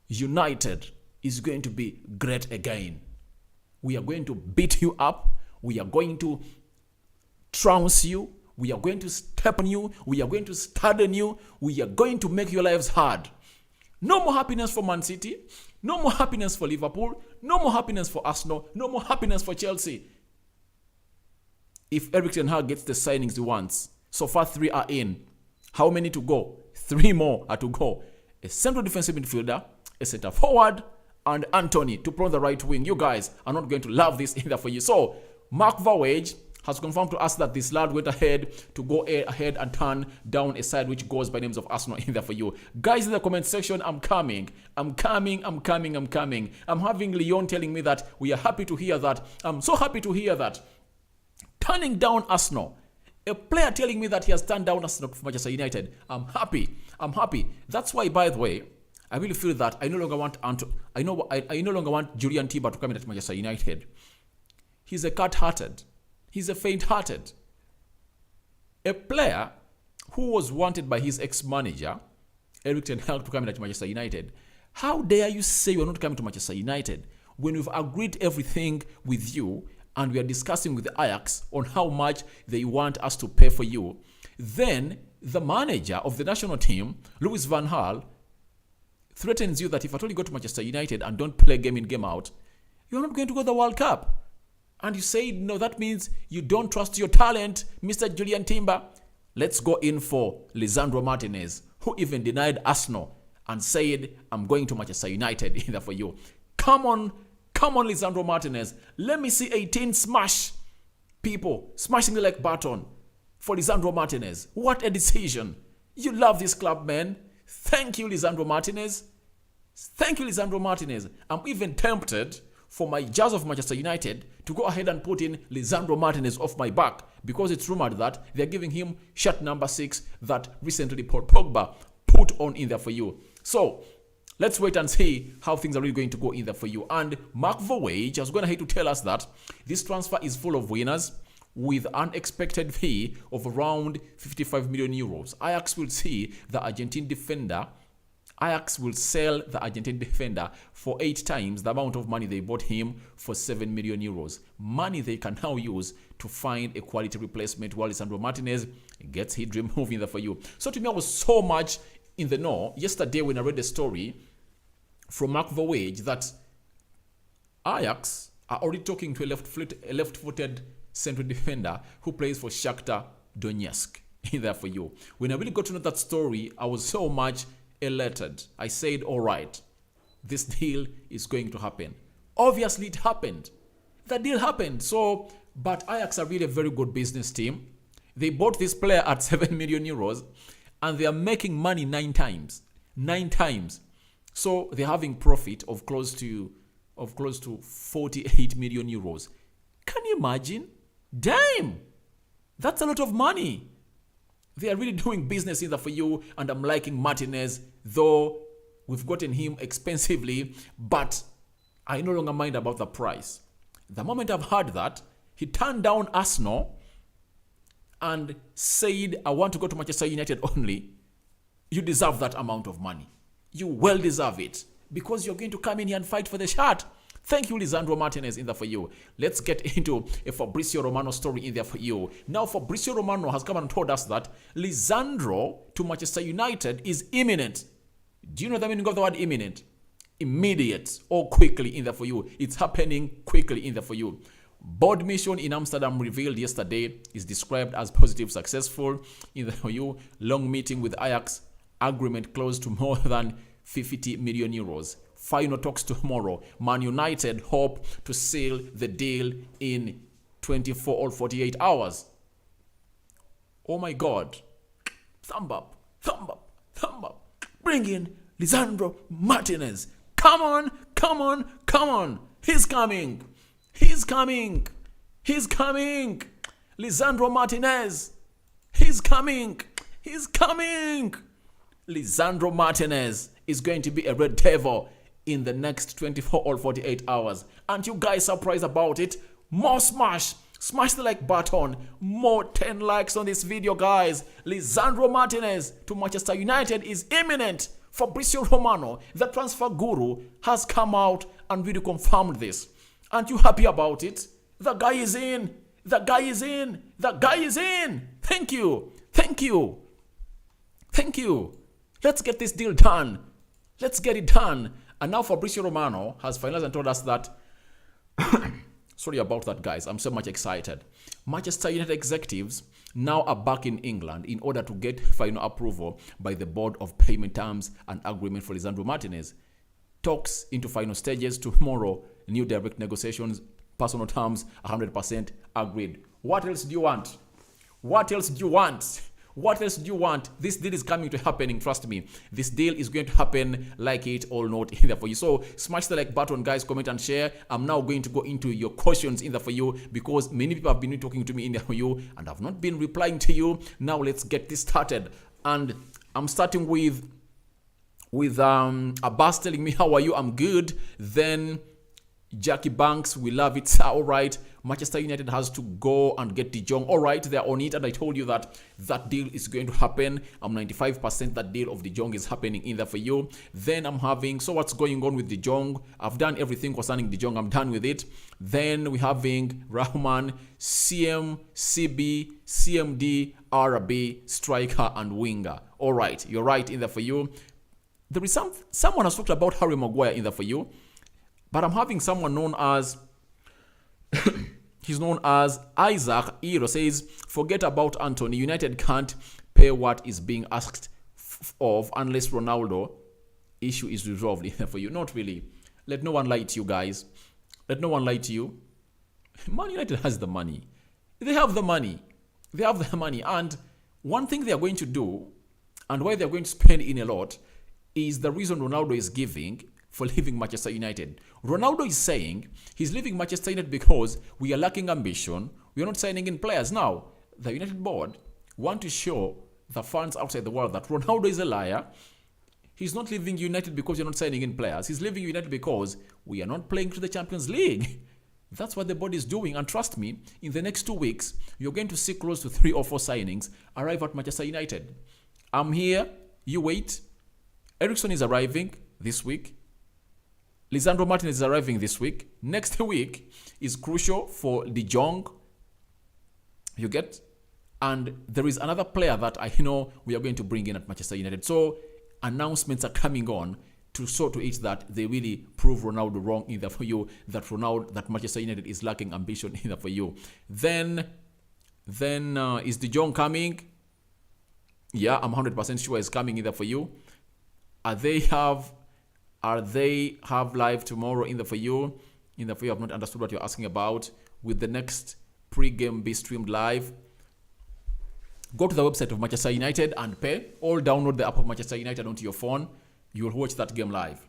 United is going to be great again. We are going to beat you up. We are going to trounce you. We are going to step on you. We are going to stand on you. We are going to make your lives hard. No more happiness for Man City. No more happiness for Liverpool. No more happiness for Arsenal. No more happiness for Chelsea. If Erik ten Hag gets the signings he wants, so far 3 are in. How many to go? 3 more are to go. A central defensive midfielder, a centre forward, and Anthony to play on the right wing. You guys are not going to love this either for you. So, Mark Vaujas has confirmed to us that this lad went ahead to go ahead and turn down a side which goes by names of Arsenal in there for you. Guys in the comment section, I'm coming. I'm having Leon telling me that we are happy to hear that. I'm so happy to hear that. Turning down Arsenal. A player telling me that he has turned down Arsenal for Manchester United. I'm happy. That's why, by the way, I really feel that I no longer want I no longer want Julian Timber to come in at Manchester United. He's a cat-hearted. He's a faint-hearted. A player who was wanted by his ex-manager, Erik ten Hag, to come in at Manchester United. How dare you say you're not coming to Manchester United when we've agreed everything with you and we are discussing with the Ajax on how much they want us to pay for you? Then the manager of the national team, Louis van Gaal, threatens you that if at all you go to Manchester United and don't play game in, game out, you're not going to go to the World Cup. And you say, no, that means you don't trust your talent, Mr. Julian Timber. Let's go in for Lisandro Martinez, who even denied Arsenal and said, I'm going to Manchester United either for you. Come on, Lisandro Martinez. Let me see 18 smash people smashing the like button for Lisandro Martinez. What a decision. You love this club, man. Thank you, Lisandro Martinez. Thank you, Lisandro Martinez. I'm even tempted for my Jazz of Manchester United to go ahead and put in Lisandro Martinez off my back, because it's rumored that they're giving him shirt number 6 that recently Paul Pogba put on in there for you. So let's wait and see how things are really going to go in there for you. And Mark Verwage has gone ahead to tell us that this transfer is full of winners with an expected fee of around 55 million euros. Ajax will sell the Argentine defender for 8 times the amount of money they bought him for 7 million euros. Money they can now use to find a quality replacement while Lisandro Martinez gets his dream move in there for you. So to me, I was so much in the know yesterday when I read the story from Mark Verwage that Ajax are already talking to a left-footed central defender who plays for Shakhtar Donetsk in there for you. When I really got to know that story, I was so much elated. I said, all right, this deal is going to happen. Obviously, it happened. The deal happened. So, but Ajax are really a very good business team. They bought this player at 7 million euros and they are making money 9 times. 9 times. So they're having profit of close to 48 million euros. Can you imagine? Damn! That's a lot of money. They are really doing business either for you, and I'm liking Martinez, though we've gotten him expensively, but I no longer mind about the price. The moment I've heard that, he turned down Arsenal and said, I want to go to Manchester United only. You deserve that amount of money. You well deserve it, because you're going to come in here and fight for the shirt. Thank you, Lisandro Martinez, in there for you. Let's get into a Fabrizio Romano story in there for you. Now, Fabrizio Romano has come and told us that Lisandro to Manchester United is imminent. Do you know the meaning of the word imminent? Immediate or quickly in there for you. It's happening quickly in there for you. Board mission in Amsterdam revealed yesterday is described as positive, successful in there for you. Long meeting with Ajax. Agreement close to more than 50 million euros. Final talks tomorrow. Man United hope to seal the deal in 24 or 48 hours. Oh my God. Thumb up, thumb up, thumb up. Bring in Lisandro Martinez. Come on, come on, come on. He's coming. He's coming. He's coming. Lisandro Martinez. He's coming. He's coming. Lisandro Martinez is going to be a Red Devil in the next 24 or 48 hours. Aren't you guys surprised about it? More smash. Smash the like button. More 10 likes on this video, guys. Lisandro Martinez to Manchester United is imminent. Fabrizio Romano, the transfer guru, has come out and really confirmed this. Aren't you happy about it? The guy is in. The guy is in. The guy is in. Thank you. Thank you. Thank you. Let's get this deal done. Let's get it done. And now Fabrizio Romano has finalized and told us that sorry about that, guys. I'm so much excited. Manchester United executives now are back in England in order to get final approval by the board of payment terms and agreement for Lisandro Martinez. Talks into final stages tomorrow. New direct negotiations, personal terms, 100% agreed. What else do you want? What else do you want? What else do you want? This deal is coming to happening, trust me. This deal is going to happen, like it or not, in there for you. So smash the like button, guys, comment and share. I'm now going to go into your questions in there for you, because many people have been talking to me in there for you and I've not been replying to you. Now let's get this started. And I'm starting with Abbas telling me, how are you? I'm good. Then Jackie Banks, we love it. All right. Manchester United has to go and get De Jong. All right, they're on it. And I told you that that deal is going to happen. I'm 95% that deal of De Jong is happening in there for you. Then I'm having, so what's going on with De Jong? I've done everything concerning De Jong. I'm done with it. Then we're having Rahman, CM, CB, CMD, RB, striker, and winger. All right, you're right in there for you. There is someone has talked about Harry Maguire in there for you. But I'm having someone known as he's known as Isaac Ero says, forget about Anthony. United can't pay what is being asked of unless Ronaldo issue is resolved for you. Not really. Let no one lie to you guys. Let no one lie to you. Man United has the money. They have the money. They have the money. And one thing they are going to do, and why they are going to spend in a lot, is the reason Ronaldo is giving for leaving Manchester United. Ronaldo is saying he's leaving Manchester United because we are lacking ambition. We are not signing in players. Now, the United board want to show the fans outside the world that Ronaldo is a liar. He's not leaving United because you're not signing in players. He's leaving United because we are not playing to the Champions League. That's what the board is doing. And trust me, in the next 2 weeks, you're going to see close to 3 or 4 signings arrive at Manchester United. I'm here. You wait. Eriksen is arriving this week. Lisandro Martinez is arriving this week. Next week is crucial for the Jongs. You get? And there is another player that I know we are going to bring in at Manchester United. So announcements are coming on to show to it that they really prove Ronaldo wrong in that for you, that Manchester United is lacking ambition in that for you. Then is the Jongs coming? Yeah, I'm 100% sure it's coming in there for you. Are they have live tomorrow in the for you? In the for you, I've not understood what you're asking about. With the next pre-game be streamed live. Go to the website of Manchester United and pay, or download the app of Manchester United onto your phone. You'll watch that game live.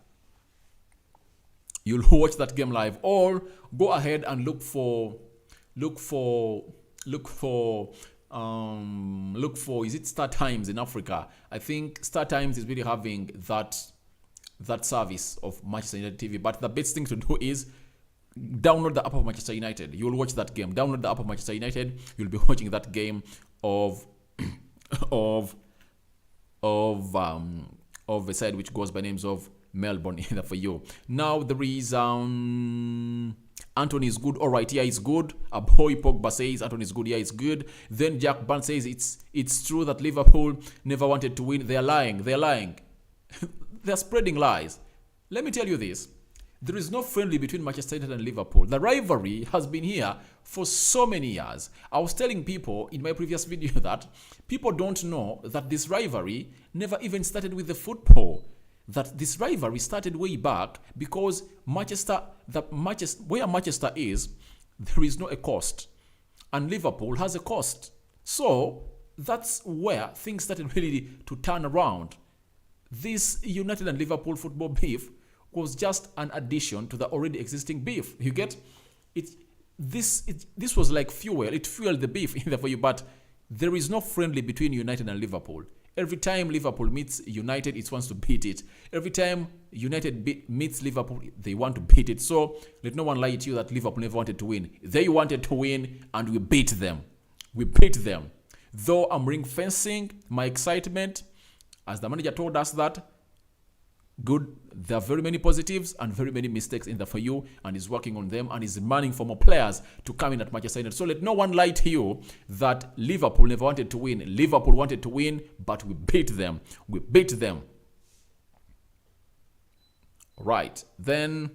Or go ahead and look for is it Star Times in Africa? I think Star Times is really having that service of Manchester United TV. But the best thing to do is download the app of Manchester United. You'll watch that game. Download the app of Manchester United. You'll be watching that game of a side which goes by names of Melbourne for you. Now there is Anthony is good. All right, yeah, it's good. A boy Pogba says Anthony is good. Yeah, it's good. Then Jack Burn says it's true that Liverpool never wanted to win. They're lying. They're spreading lies. Let me tell you this. There is no friendly between Manchester United and Liverpool. The rivalry has been here for so many years. I was telling people in my previous video that people don't know that this rivalry never even started with the football. That this rivalry started way back because where Manchester is, there is no a cost. And Liverpool has a cost. So that's where things started really to turn around. This United and Liverpool football beef was just an addition to the already existing beef. You get it? This was like fuel. It fueled the beef in there for you. But there is no friendly between United and Liverpool. Every time Liverpool meets United, it wants to beat it. Every time United meets Liverpool, they want to beat it. So let no one lie to you that Liverpool never wanted to win. They wanted to win, and we beat them. Though I'm ring fencing my excitement, as the manager told us that. Good. There are very many positives and very many mistakes in there for you, and he's working on them, and he's demanding for more players to come in at Manchester United. So let no one lie to you that Liverpool never wanted to win. Liverpool wanted to win, but we beat them. Right. Then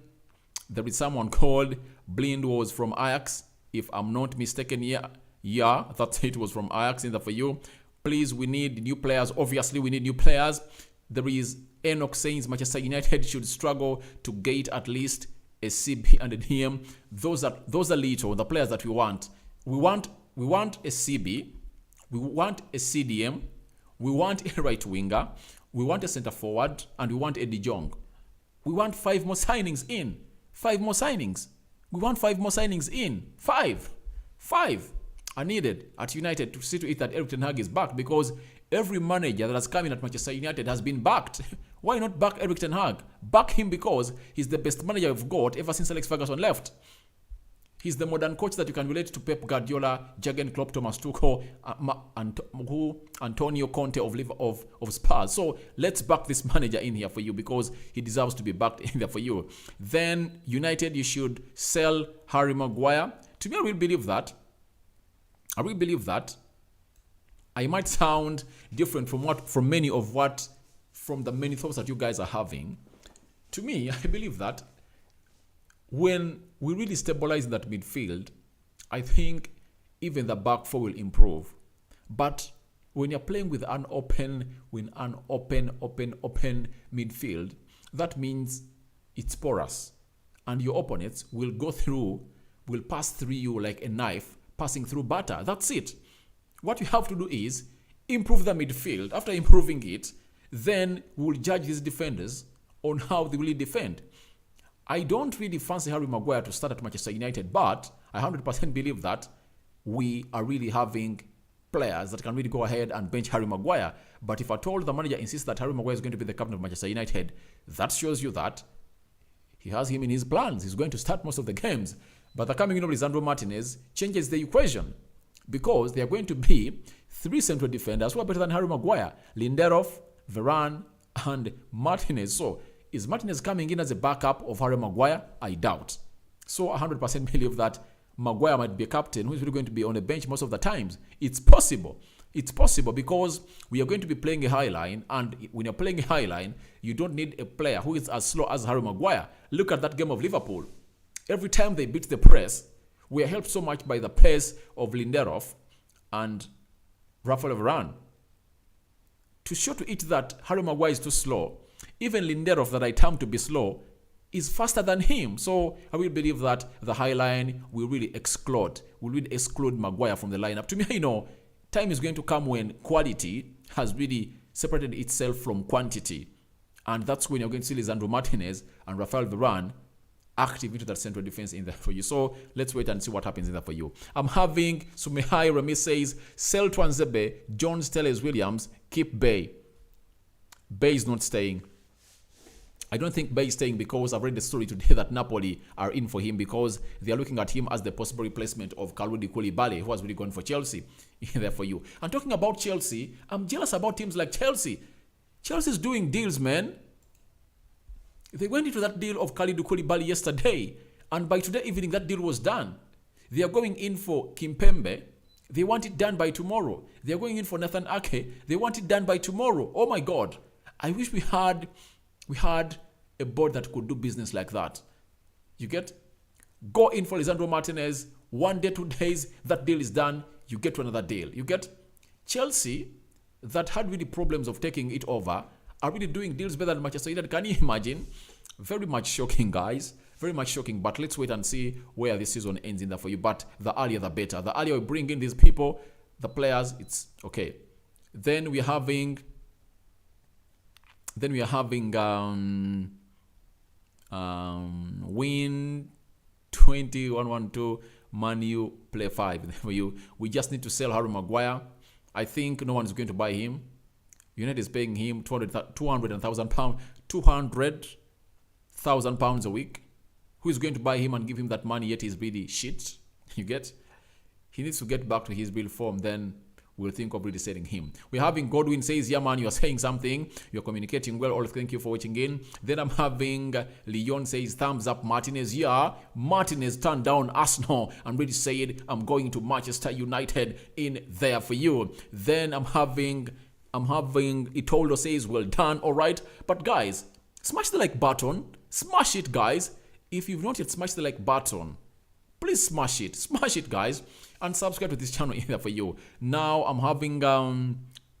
there is someone called Blind was from Ajax. If I'm not mistaken, yeah, that's it, was from Ajax in there for you. Please, we need new players. Obviously, we need new players. There is Enoch saying Manchester United should struggle to get at least a CB and a DM. Those are little, the players that we want. We want a CB. We want a CDM. We want a right winger. We want a centre forward, and we want a De Jong. We want 5 more signings in. 5 more signings. We want 5 more signings in. 5 are needed at United to see to it that Erik ten Hag is back, because every manager that has come in at Manchester United has been backed. Why not back Erik ten Hag? Back him because he's the best manager we've got ever since Alex Ferguson left. He's the modern coach that you can relate to Pep Guardiola, Jurgen Klopp, Thomas Tuchel, Antonio Conte of Spurs. So let's back this manager in here for you because he deserves to be backed in there for you. Then United, you should sell Harry Maguire. To me, I really believe that. I might sound different from the many thoughts that you guys are having. To me, I believe that when we really stabilize that midfield, I think even the back four will improve. But when you're playing with an open midfield, that means it's porous. And your opponents will pass through you like a knife passing through butter. That's it. What you have to do is improve the midfield. After improving it, then we'll judge these defenders on how they really defend. I don't really fancy Harry Maguire to start at Manchester United, but I 100% believe that we are really having players that can really go ahead and bench Harry Maguire. But if at all the manager insists that Harry Maguire is going to be the captain of Manchester United, that shows you that he has him in his plans. He's going to start most of the games. But the coming in of Lisandro Martinez changes the equation, because there are going to be 3 central defenders who are better than Harry Maguire: Lindelof, Varane, and Martinez. So is Martinez coming in as a backup of Harry Maguire? I doubt. So 100% believe that Maguire might be a captain who is really going to be on the bench most of the times. It's possible. It's possible because we are going to be playing a high line, and when you're playing a high line, you don't need a player who is as slow as Harry Maguire. Look at that game of Liverpool. Every time they beat the press, we are helped so much by the pace of Lindelof and Rafael Varane. To show to it that Harry Maguire is too slow, even Lindelof, that I term to be slow, is faster than him. So I will believe that the high line will really exclude Maguire from the lineup. To me, time is going to come when quality has really separated itself from quantity. And that's when you're going to see Lisandro Martinez and Rafael Varane active into that central defense in there for you. So let's wait and see what happens in there for you. I'm having Sumehai Remy says, sell Twanzebe, Jongs, Telles, Williams, keep Bay. Bay is not staying. I don't think Bay is staying because I've read the story today that Napoli are in for him because they are looking at him as the possible replacement of Kalidou Koulibaly, who has really gone for Chelsea in there for you. And talking about Chelsea, I'm jealous about teams like Chelsea. Chelsea's doing deals, man. They went into that deal of Kalidou Koulibaly yesterday, and by today evening that deal was done. They are going in for Kimpembe. They want it done by tomorrow. They are going in for Nathan Ake. They want it done by tomorrow. Oh my God. I wish we had a board that could do business like that. You get? Go in for Lisandro Martinez. 1 day, 2 days, that deal is done. You get to another deal. You get? Chelsea, that had really problems of taking it over, are really doing deals better than Manchester United. Can you imagine? Very much shocking, guys. Very much shocking. But let's wait and see where this season ends in there for you. But the earlier, the better. The earlier we bring in these people, the players, it's okay. Then we are having win 21-1-2, Man U play 5 for you. We just need to sell Harry Maguire. I think no one is going to buy him. United is paying him £200,000 a week. Who is going to buy him and give him that money yet he's really shit? You get? He needs to get back to his real form, then we'll think of really selling him. We're having Godwin says, yeah man, you're saying something. You're communicating well. All thank you for watching in. Then I'm having Leon says, thumbs up Martinez. Yeah, Martinez turned down Arsenal and really said, I'm going to Manchester United in there for you. Then I'm having Itoldo says, well done. All right. But guys, smash the like button. Smash it, guys. If you've not yet smashed the like button, please smash it. Smash it, guys. And subscribe to this channel in there for you. Now I'm having Ramales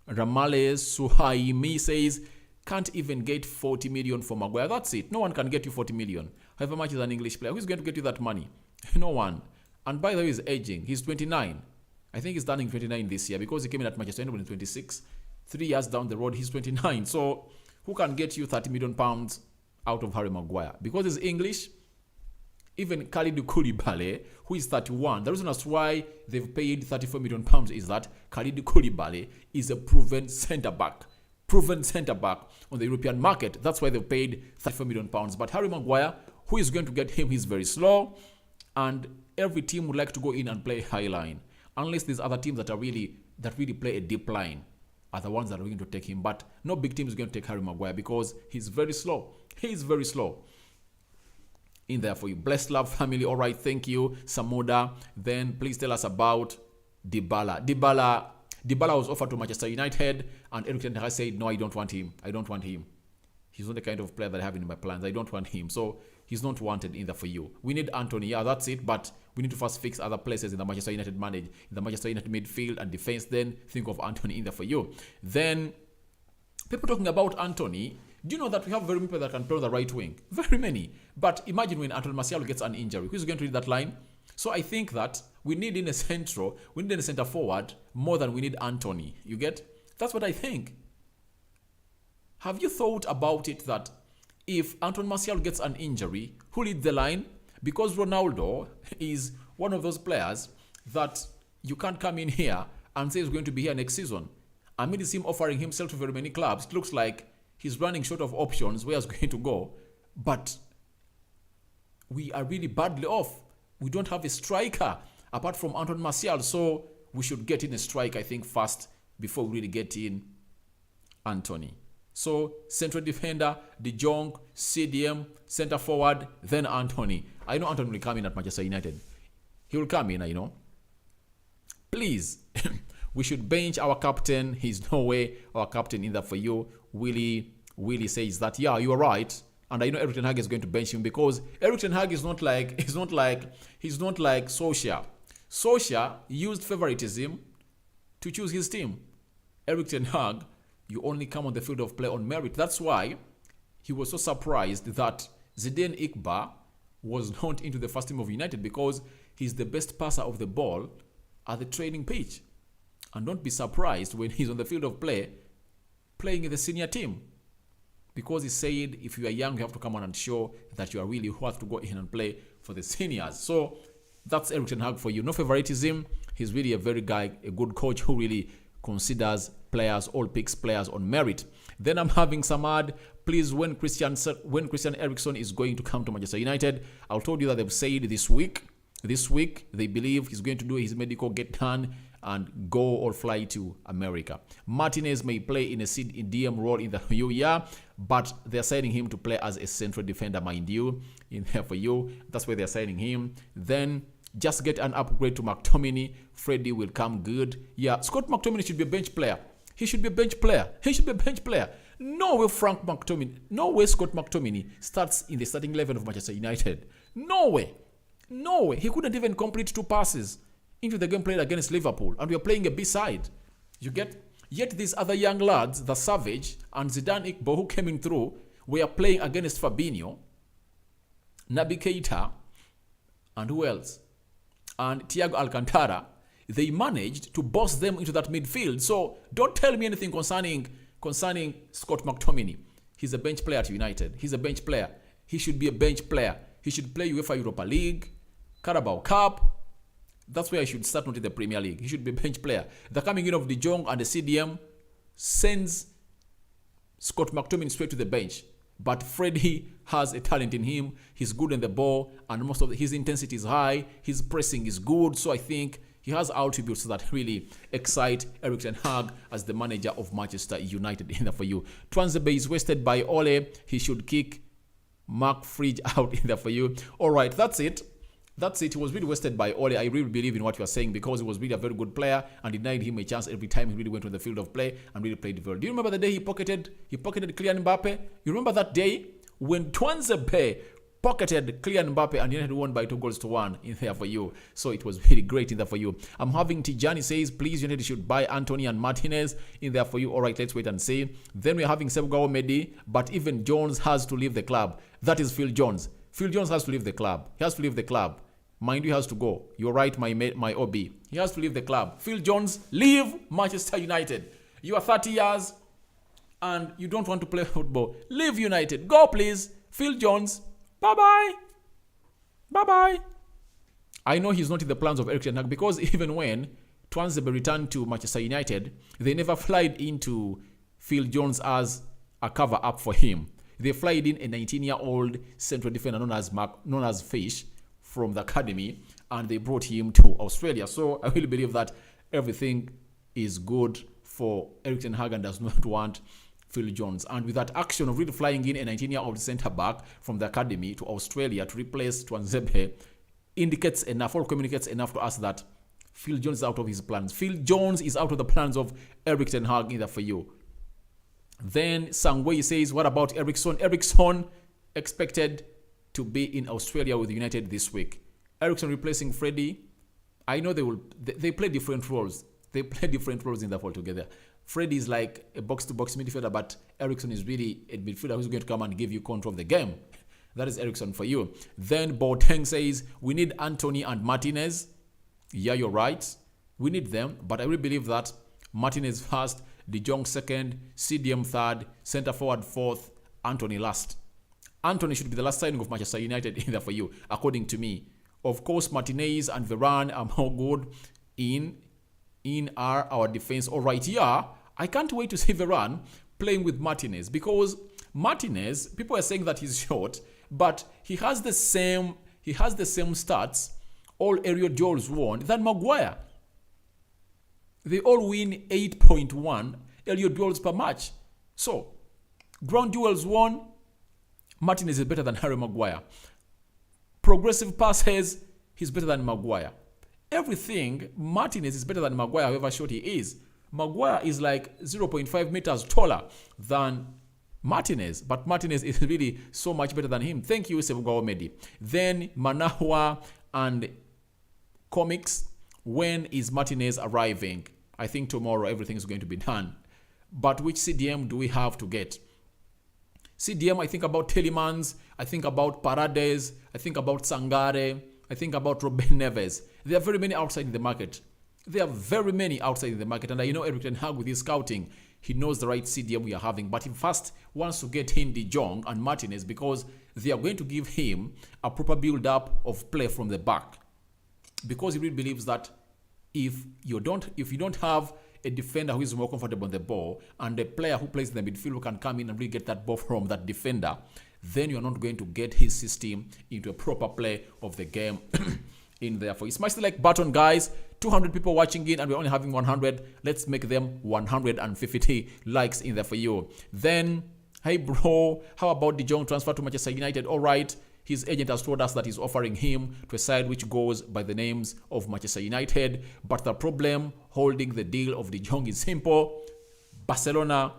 Suhaimi says, can't even get 40 million for Maguire. That's it. No one can get you 40 million. However much is an English player. Who's going to get you that money? No one. And by the way, he's aging. He's 29. I think he's turning 29 this year because he came in at Manchester United in 26. 3 years down the road, he's 29. So who can get you 30 million pounds out of Harry Maguire? Because he's English. Even Kalidou Koulibaly, who is 31, the reason as why they've paid 34 million pounds is that Kalidou Koulibaly is a proven centre-back on the European market. That's why they've paid 34 million pounds. But Harry Maguire, who is going to get him, he's very slow, and every team would like to go in and play high line. Unless there's other teams that really play a deep line, are the ones that are going to take him. But no big team is going to take Harry Maguire because he's very slow. He's very slow. In there for you. Blessed Love family. All right, thank you, Samoda. Then please tell us about Dybala. Dybala was offered to Manchester United, and Eriksen has said, no, I don't want him. I don't want him. He's not the kind of player that I have in my plans. I don't want him. So he's not wanted in there for you. We need Anthony. Yeah, that's it. But we need to first fix other places in the Manchester United midfield and defense. Then think of Anthony in there for you. Then people talking about Anthony, Do you know that we have very many people that can play on the right wing? Very many. But imagine when Anthony Martial gets an injury. Who's going to read that line? So I think that we need in a central, we need in a centre forward more than we need Anthony. You get? That's what I think. Have you thought about it that if Anthony Martial gets an injury, who leads the line? Because Ronaldo is one of those players that you can't come in here and say he's going to be here next season. Amid him offering himself to very many clubs, it looks like he's running short of options where he's going to go. But we are really badly off. We don't have a striker apart from Anthony Martial. So we should get in a striker, I think, first before we really get in Anthony. So central defender, De Jong, CDM, centre forward, then Anthony. I know Anthony will come in at Manchester United. He will come in, you know. Please, we should bench our captain. He's no way our captain in that for you. Willie says that, yeah, you are right. And I know Erik ten Hag is going to bench him because Erik ten Hag is not like Solskjaer. Solskjaer used favoritism to choose his team. Erik ten Hag, you only come on the field of play on merit. That's why he was so surprised that Zidane Iqbal was not into the first team of United, because he's the best passer of the ball at the training pitch. And don't be surprised when he's on the field of play playing in the senior team, because he said if you are young, you have to come on and show that you are really worth to go in and play for the seniors. So that's Erik ten Hag for you. No favoritism. He's really a good coach who really considers players, all picks players on merit. Then I'm having some ad. Please, when Christian Eriksen is going to come to Manchester United, I told you that they've said this week they believe he's going to do his medical, get done, and go or fly to America. Martinez may play in a DM role in the new year, but they're signing him to play as a central defender, mind you, in there for you. That's where they're signing him. Then just get an upgrade to McTominay. Freddie will come good. Yeah, Scott McTominay should be a bench player. He should be a bench player. No way Scott McTominay starts in the starting 11 of Manchester United. No way. He couldn't even complete 2 passes into the game played against Liverpool, and we are playing a B-side. You get? Yet these other young lads, the Savage and Zidane Iqbal, who came in through, were playing against Fabinho, Naby Keita, and who else? And Thiago Alcantara. They managed to boss them into that midfield. So don't tell me anything concerning Scott McTominay. He's a bench player at United. He's a bench player. He should be a bench player. He should play UEFA Europa League, Carabao Cup. That's where he should start, not in the Premier League. He should be a bench player. The coming in of De Jong and the CDM sends Scott McTominay straight to the bench. But Freddie has a talent in him. He's good in the ball, and most of his intensity is high. His pressing is good. So I think he has attributes that really excite Erik ten Hag as the manager of Manchester United in there for you. Tuanzebe is wasted by Ole. He should kick Mark Fridge out in there for you. All right, that's it. He was really wasted by Ole. I really believe in what you are saying, because he was really a very good player and denied him a chance every time he really went on the field of play and really played well. Do you remember the day he pocketed Kylian Mbappe? You remember that day when Tuanzebe pocketed Kylian Mbappe and United won by 2-1 in there for you? So it was really great in there for you. I'm having Tijani says, please, United should buy Anthony and Martinez in there for you. All right, let's wait and see. Then we're having Sebgao Medi, but even Jones has to leave the club. That is Phil Jones. Phil Jones has to leave the club. He has to leave the club. Mind you, he has to go. You're right, my OB. He has to leave the club. Phil Jones, leave Manchester United. You are 30 years and you don't want to play football. Leave United. Go, please. Phil Jones. Bye-bye. Bye-bye. I know he's not in the plans of Erik ten Hag, because even when Tuanzebe returned to Manchester United, they never flied into Phil Jones as a cover-up for him. They flied in a 19-year-old central defender known as Fish from the academy, and they brought him to Australia. So I really believe that everything is good for Erik ten Hag and does not want Phil Jones. And with that action of really flying in a 19-year-old centre-back from the academy to Australia to replace Tuanzebe indicates enough or communicates enough to us that Phil Jones is out of his plans. Phil Jones is out of the plans of Erik ten Hag either for you. Then Sangwei says, what about Eriksen? Eriksen expected to be in Australia with United this week. Eriksen replacing Freddie. I know they play different roles. They play different roles in the fall together. Freddie is like a box-to-box midfielder, but Eriksen is really a midfielder who's going to come and give you control of the game. That is Eriksen for you. Then Boateng says, we need Anthony and Martinez. Yeah, you're right. We need them. But I really believe that Martinez first, De Jong second, CDM third, centre forward fourth, Anthony last. Anthony should be the last signing of Manchester United in there for you, according to me. Of course, Martinez and Varane are more good in our defense. All right, yeah. I can't wait to see Varane playing with Martinez, because Martinez, people are saying that he's short, but he has the same stats, all aerial duels won, than Maguire. They all win 8.1 aerial duels per match. So, ground duels won, Martinez is better than Harry Maguire. Progressive passes, he's better than Maguire. Everything, Martinez is better than Maguire, however short he is. Maguire is like 0.5 meters taller than Martinez, but Martinez is really so much better than him. Thank you, Yusuf Gawamedi. Then Manawa and Comics. When is Martinez arriving? I think tomorrow everything is going to be done. But which CDM do we have to get? CDM, I think about Telemans, I think about Paredes, I think about Sangare, I think about Ruben Neves. There are very many outside in the market. There are very many outside in the market. And I know Erik Ten Hag with his scouting, he knows the right CDM we are having. But he first wants to get in De Jong and Martinez, because they are going to give him a proper build-up of play from the back. Because he really believes that if you don't have a defender who is more comfortable on the ball, and a player who plays in the midfield who can come in and really get that ball from that defender, then you're not going to get his system into a proper play of the game in there. For smash the like button, guys. 200 people watching in, and we're only having 100. Let's make them 150 likes in there for you. Then, hey bro, how about De Jong transfer to Manchester United? All right. His agent has told us that he's offering him to a side which goes by the names of Manchester United. But the problem holding the deal of De Jong is simple. Barcelona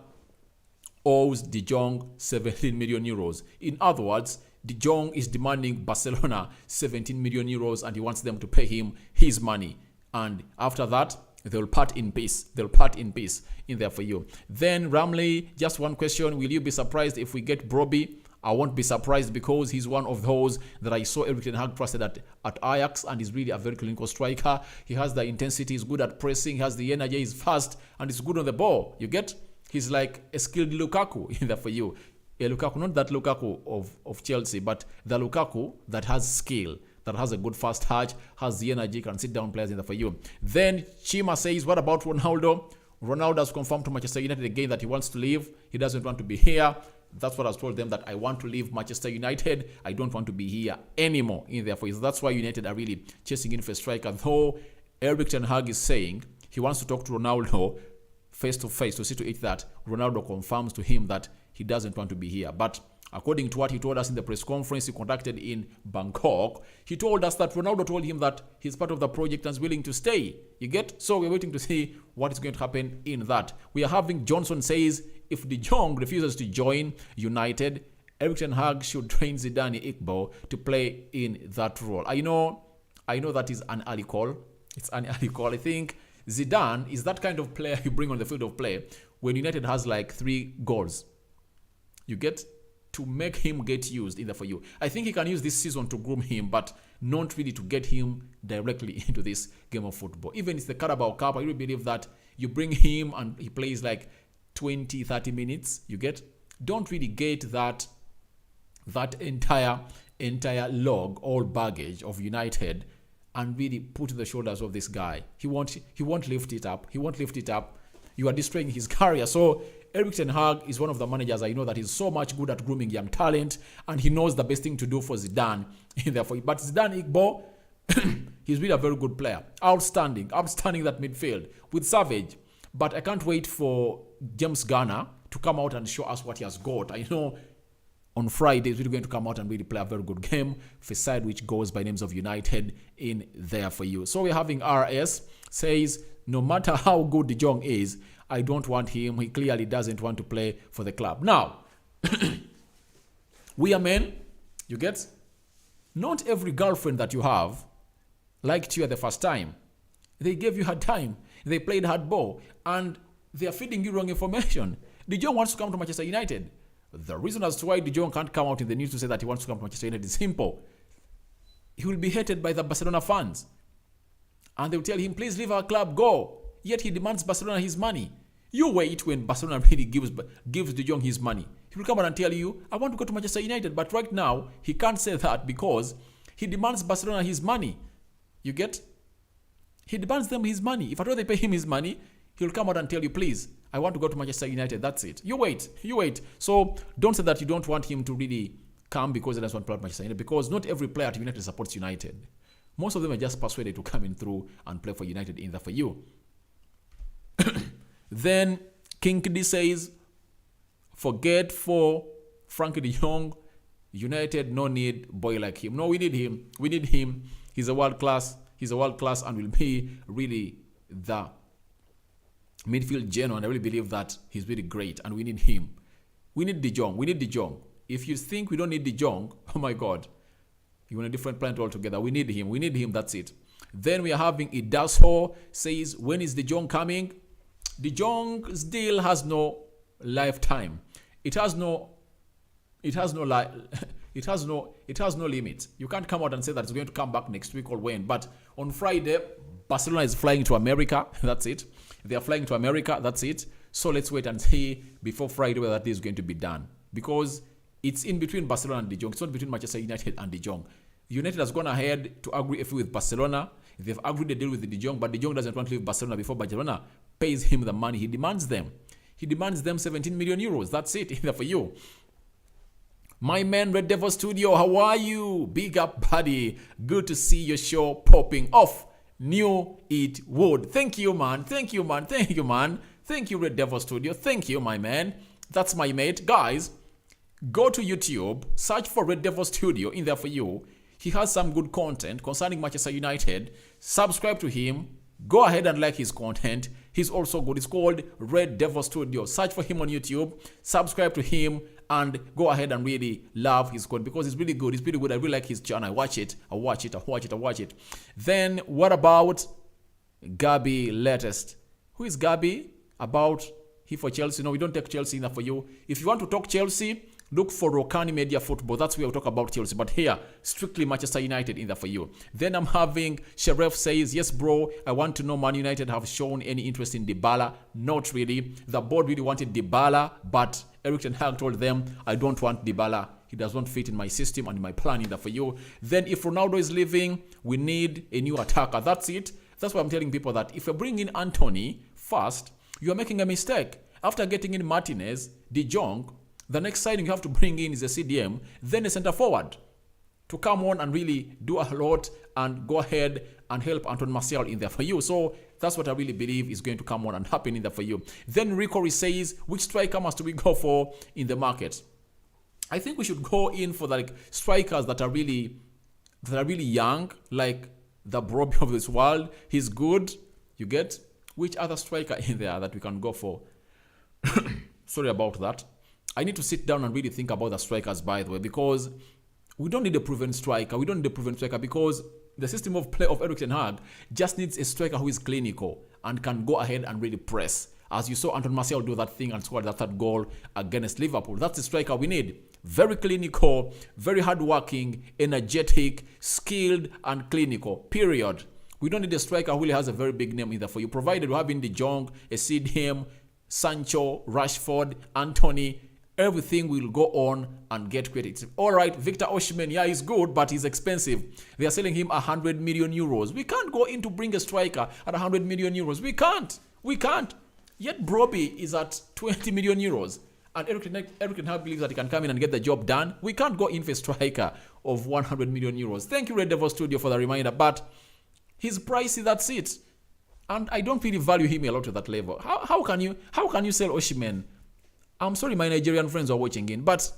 owes De Jong 17 million euros. In other words, De Jong is demanding Barcelona 17 million euros, and he wants them to pay him his money. And after that, they'll part in peace. They'll part in peace in there for you. Then Ramley, just one question. Will you be surprised if we get Brobbey? I won't be surprised, because he's one of those that I saw Erik Ten Hag trusted at Ajax, and he's really a very clinical striker. He has the intensity, he's good at pressing, he has the energy, he's fast, and he's good on the ball. You get? He's like a skilled Lukaku in there for you. A Lukaku, not that Lukaku of Chelsea, but the Lukaku that has skill, that has a good fast touch, has the energy, can sit down players in there for you. Then Chima says, what about Ronaldo? Ronaldo has confirmed to Manchester United again that he wants to leave. He doesn't want to be here. That's what I told them, that I want to leave Manchester United. I don't want to be here anymore in there for you. That's why United are really chasing in for a striker. Though Erik Ten Hag is saying he wants to talk to Ronaldo face to face to see to it that Ronaldo confirms to him that he doesn't want to be here. But according to what he told us in the press conference he conducted in Bangkok, he told us that Ronaldo told him that he's part of the project and is willing to stay. You get? So we're waiting to see what is going to happen in that. We are having Johnson says, if De Jong refuses to join United, Erik Ten Hag should train Zidane Iqbal to play in that role. I know that is an early call. It's an early call. I think Zidane is that kind of player you bring on the field of play when United has like 3 goals. You get? To make him get used in there for you. I think he can use this season to groom him, but not really to get him directly into this game of football. Even it's the Carabao Cup, I really believe that you bring him and he plays like 20, 30 minutes, you get? Don't really get that entire log, all baggage of United, and really put the shoulders of this guy. He won't lift it up. He won't lift it up. You are destroying his career. So Erik Ten Hag is one of the managers I know that is so much good at grooming young talent, and he knows the best thing to do for Zidane. But Zidane Iqbal, he's really a very good player. Outstanding that midfield with Savage. But I can't wait for James Garner to come out and show us what he has got. I know on Friday he's really going to come out and really play a very good game for a side which goes by names of United in there for you. So we're having RS says, no matter how good De Jong is, I don't want him. He clearly doesn't want to play for the club. Now, we are men, you get? Not every girlfriend that you have liked you at the first time. They gave you hard time. They played hardball, and they are feeding you wrong information. De Jong wants to come to Manchester United. The reason as to why De Jong can't come out in the news to say that he wants to come to Manchester United is simple. He will be hated by the Barcelona fans. And they will tell him, please leave our club, go. Yet he demands Barcelona his money. You wait when Barcelona really gives De Jong his money. He will come out and tell you, I want to go to Manchester United. But right now, he can't say that because he demands Barcelona his money. You get? He demands them his money. If at all they pay him his money, he'll come out and tell you, please, I want to go to Manchester United. That's it. You wait. So don't say that you don't want him to really come because he doesn't want to play at Manchester United, because not every player at United supports United. Most of them are just persuaded to come in through and play for United in there for you. Then King Kiddy says, forget for Frankie de Jong. United no need boy like him. No, we need him. We need him. He's a world class. He's a world class and will be really the midfield general. And I really believe that he's really great and we need him. We need De Jong. We need De Jong. If you think we don't need De Jong, oh my God, you're on a different planet altogether. We need him. We need him. That's it. Then we are having Idaso says, when is De Jong coming? De Jong's deal has no lifetime. It has no limit. You can't come out and say that it's going to come back next week or when. But on Friday, Barcelona is flying to America. That's it. They are flying to America. That's it. So let's wait and see before Friday whether that is going to be done. Because it's in between Barcelona and De Jong. It's not between Manchester United and De Jong. United has gone ahead to agree with Barcelona. They've agreed a deal with De Jong, but De Jong doesn't want to leave Barcelona before Barcelona pays him the money he demands them. He demands them 17 million euros. That's it. Either for you. My man, Red Devil Studio, how are you? Big up, buddy. Good to see your show popping off. Knew it would. Thank you, man. Thank you, man. Thank you, man. Thank you, Red Devil Studio. Thank you, my man. That's my mate. Guys, go to YouTube, search for Red Devil Studio in there for you. He has some good content concerning Manchester United. Subscribe to him. Go ahead and like his content. He's also good. It's called Red Devil Studio. Search for him on YouTube. Subscribe to him and go ahead and really love his content because it's really good. It's really good. I really like his channel. I watch it. Then what about Gabi latest? Who is Gabi? About he for Chelsea? No, we don't take Chelsea enough for you. If you want to talk Chelsea, look for Rokani Media Football. That's where we talk about Chelsea. But here, strictly Manchester United in there for you. Then I'm having Sheriff says, yes, bro, I want to know Man United have shown any interest in Dybala. Not really. The board really wanted Dybala, but Eriksen told them, I don't want Dybala. He does not fit in my system and in my plan in there for you. Then if Ronaldo is leaving, we need a new attacker. That's it. That's why I'm telling people that if you bring in Anthony first, you are making a mistake. After getting in Martinez, De Jong, the next signing you have to bring in is a CDM, then a center forward to come on and really do a lot and go ahead and help Anton Martial in there for you. So that's what I really believe is going to come on and happen in there for you. Then Rico says, which striker must we go for in the market? I think we should go in for the strikers that are really young, like the Broby of this world. He's good. You get? Which other striker in there that we can go for? Sorry about that. I need to sit down and really think about the strikers, by the way, because we don't need a proven striker. We don't need a proven striker because the system of play of Eriksen just needs a striker who is clinical and can go ahead and really press. As you saw Anton Martial do that thing and score that third goal against Liverpool. That's the striker we need. Very clinical, very hardworking, energetic, skilled, and clinical. Period. We don't need a striker who really has a very big name either for you. Provided we have in De Jong, a CDM, Sancho, Rashford, Anthony, everything will go on and get created. All right, Victor Osimhen, yeah, he's good, but he's expensive. They are selling him 100 million euros. We can't go in to bring a striker at 100 million euros. We can't. Yet Broby is at 20 million euros. And Eriksen believes that he can come in and get the job done. We can't go in for a striker of 100 million euros. Thank you, Red Devil Studio, for the reminder. But his price is that's it. And I don't really value him a lot to that level. How can you sell Osimhen? I'm sorry, my Nigerian friends are watching in, but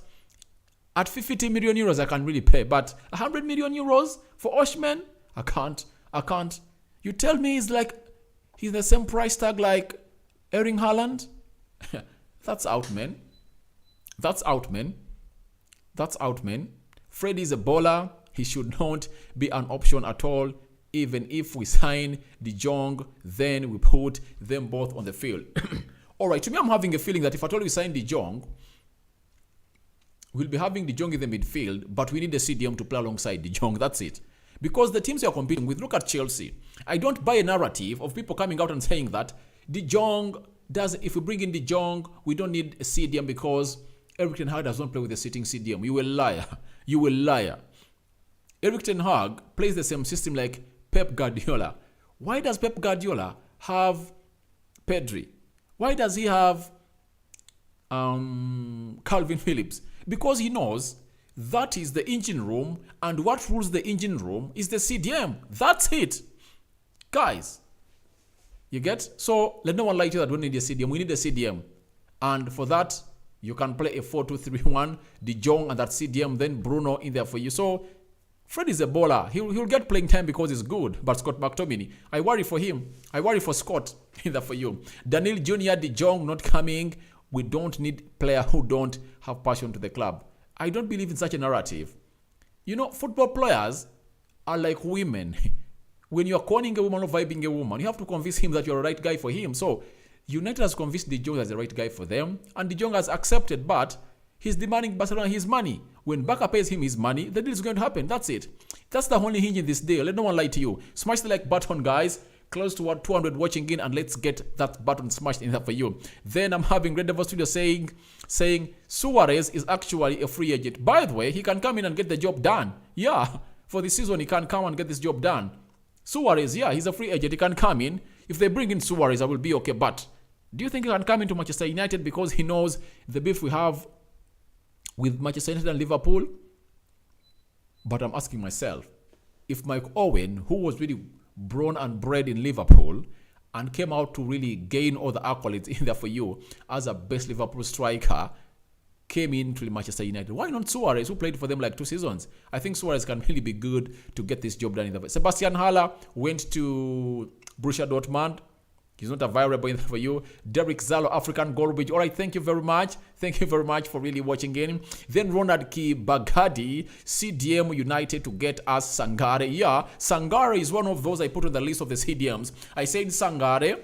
at 50 million euros I can really pay. But 100 million euros for Osimhen, I can't. You tell me he's the same price tag like Erling Haaland? That's out, man. Fred is a baller. He should not be an option at all. Even if we sign De Jong, then we put them both on the field. All right, to me, I'm having a feeling that if at all we sign De Jong, we'll be having De Jong in the midfield, but we need a CDM to play alongside De Jong. That's it. Because the teams we are competing with, look at Chelsea. I don't buy a narrative of people coming out and saying that De Jong does, if we bring in De Jong, we don't need a CDM because Erik ten Hag does not play with a sitting CDM. You will liar. You will liar. Erik ten Hag plays the same system like Pep Guardiola. Why does Pep Guardiola have Pedri? Why does he have Calvin Phillips? Because he knows that is the engine room, and what rules the engine room is the CDM. That's it. Guys, you get? So let no one lie to you that we need a CDM. We need a CDM. And for that, you can play a 4-2-3-1, De Jong and that CDM, then Bruno in there for you. So Fred is a baller. He'll get playing time because he's good. But Scott McTominay, I worry for him. I worry for Scott in there for you. Daniel Jr., De Jong not coming. We don't need players who don't have passion to the club. I don't believe in such a narrative. You know, football players are like women. When you're calling a woman or vibing a woman, you have to convince him that you're the right guy for him. So United has convinced De Jong as the right guy for them, and De Jong has accepted, but he's demanding Barcelona his money. When Barca pays him his money, the deal is going to happen. That's it. That's the only hinge in this deal. Let no one lie to you. Smash the like button, guys. Close to 200 watching in, and let's get that button smashed in there for you. Then I'm having Red Devil Studio saying Suarez is actually a free agent. By the way, he can come in and get the job done. Yeah, for the season, he can come and get this job done. Suarez, yeah, he's a free agent. He can come in. If they bring in Suarez, I will be okay. But do you think he can come into Manchester United because he knows the beef we have with Manchester United and Liverpool? But I'm asking myself, if Mike Owen, who was really born and bred in Liverpool and came out to really gain all the accolades in there for you as a best Liverpool striker, came into Manchester United, why not Suarez, who played for them like 2 seasons? I think Suarez can really be good to get this job done in the Sebastian Haller went to Borussia Dortmund. He's not a variable in there for you. Derek Zalo, African Garbage. All right, thank you very much. Thank you very much for really watching in. Then Ronald Bagadi, CDM United to get us Sangare. Yeah, Sangare is one of those I put on the list of the CDMs. I said Sangare,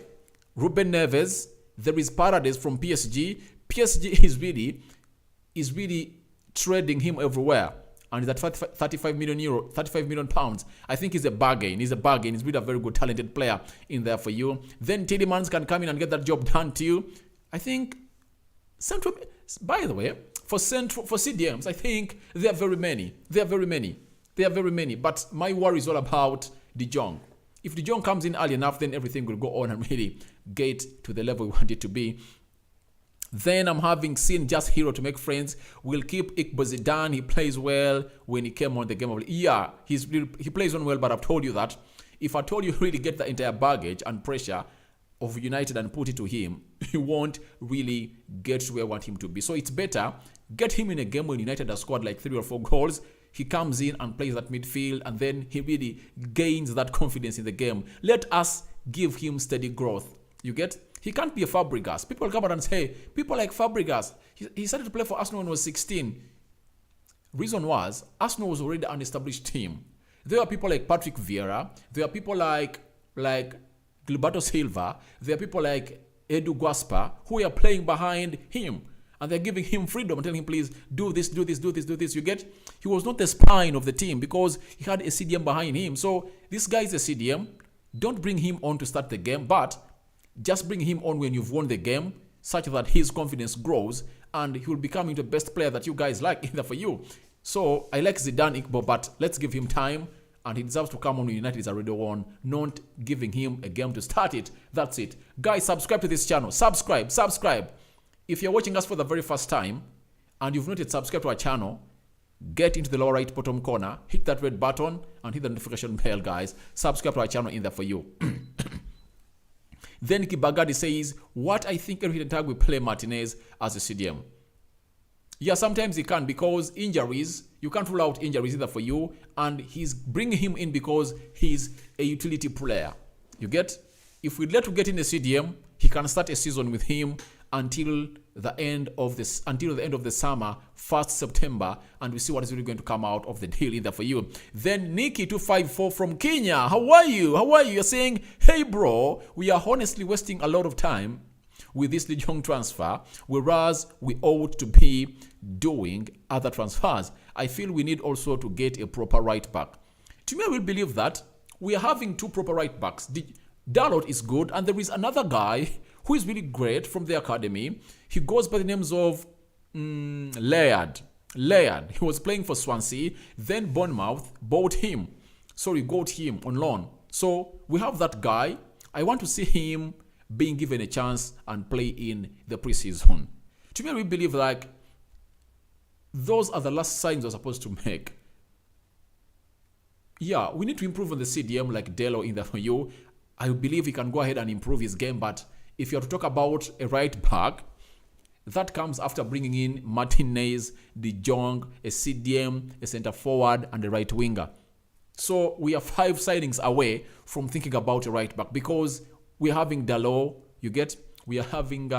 Ruben Neves. There is Paredes from PSG. PSG is really trading him everywhere. And that 35 million pounds. I think he's a bargain. He's really a very good, talented player in there for you. Then Tielemans can come in and get that job done too. I think Central. By the way, for CDMs, I think there are very many. But my worry is all about De Jong. If De Jong comes in early enough, then everything will go on and really get to the level we want it to be. Then I'm having seen just hero to make friends. We'll keep Iqbal Zidane. He plays well when he came on the game. Yeah, he plays on well, but I've told you that if I told you really get the entire baggage and pressure of United and put it to him, he won't really get to where I want him to be. So it's better get him in a game when United has scored like 3 or 4 goals. He comes in and plays that midfield, and then he really gains that confidence in the game. Let us give him steady growth. You get? He can't be a Fabregas. People come out and say, people like Fabregas. He started to play for Arsenal when he was 16. Reason was, Arsenal was already an established team. There are people like Patrick Vieira. There are people like Gilberto Silva. There are people like Edu Guaspa who are playing behind him. And they're giving him freedom and telling him, please, do this. You get? He was not the spine of the team because he had a CDM behind him. So this guy is a CDM. Don't bring him on to start the game, but just bring him on when you've won the game, such that his confidence grows and he will become the best player that you guys like either for you. So I like Zidane Iqbal, but let's give him time, and he deserves to come on when United is already won, not giving him a game to start it. That's it. Guys, subscribe to this channel. Subscribe. If you're watching us for the very first time and you've not yet subscribed to our channel, get into the lower right bottom corner, hit that red button and hit the notification bell, guys. Subscribe to our channel in there for you. Then Kibagadi says, what I think Erik ten Hag will play Martinez as a CDM. Yeah, sometimes he can because injuries, you can't rule out injuries either for you, and he's bringing him in because he's a utility player. You get? If we let him get in a CDM, he can start a season with him until the end of the summer, 1st September, and we see what is really going to come out of the deal in there for you. Then Nikki254 from Kenya, how are you? You're saying, hey bro, we are honestly wasting a lot of time with this Lee Jong transfer, whereas we ought to be doing other transfers. I feel we need also to get a proper right back. To me, I will believe that we are having 2 proper right backs. Dalot is good, and there is another guy who is really great from the academy. He goes by the names of Laird. He was playing for Swansea, then Bournemouth got him on loan. So we have that guy. I want to see him being given a chance and play in the preseason. To me, we believe like those are the last signs we're supposed to make. Yeah, we need to improve on the CDM like Delo in the FU. I believe he can go ahead and improve his game, but if you have to talk about a right back, that comes after bringing in Martinez, De Jong, a CDM, a center forward, and a right winger. So we are 5 signings away from thinking about a right back because we're having Dalot, we are having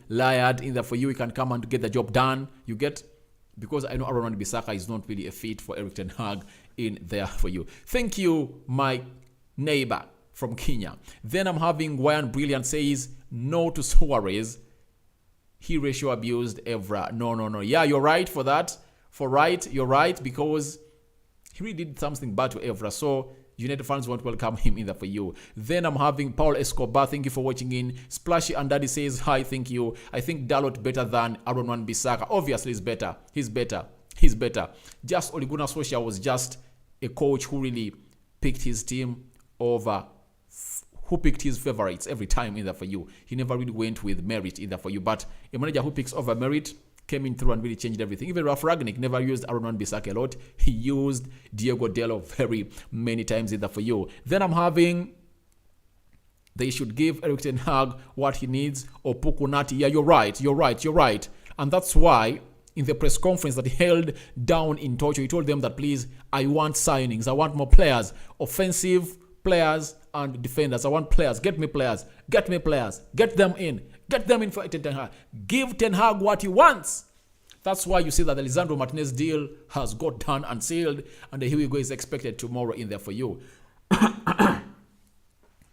Laird in there for you. He can come and get the job done. Because I know Aaron Wan-Bissaka is not really a fit for Erik ten Hag in there for you. Thank you, my neighbor from Kenya. Then I'm having Wayan Brilliant says no to Suarez. He ratio abused Evra. No. Yeah, you're right for that. You're right because he really did something bad to Evra. So United fans won't welcome him in there for you. Then I'm having Paul Escobar. Thank you for watching in. Splashy and Daddy says hi. Thank you. I think Dalot better than Aaron Wan-Bissaka. Obviously, he's better. Just Ole Gunnar Solskjaer was just a coach who really picked his team over, who picked his favorites every time in there for you. He never really went with merit in there for you. But a manager who picks over merit came in through and really changed everything. Even Ralf Rangnick never used Aaron Wan-Bissaka a lot. He used Diego Delo very many times in there for you. Then I'm having, they should give Erik ten Hag what he needs, or Pukunati. Yeah, you're right. And that's why in the press conference that he held down in Tokyo, he told them that, please, I want signings. I want more players, offensive players and defenders. I want players. Get me players. Get them in. Get them in for Ten Hag. Give Ten Hag what he wants. That's why you see that the Lisandro Martinez deal has got done and sealed, and the Here We Go is expected tomorrow in there for you.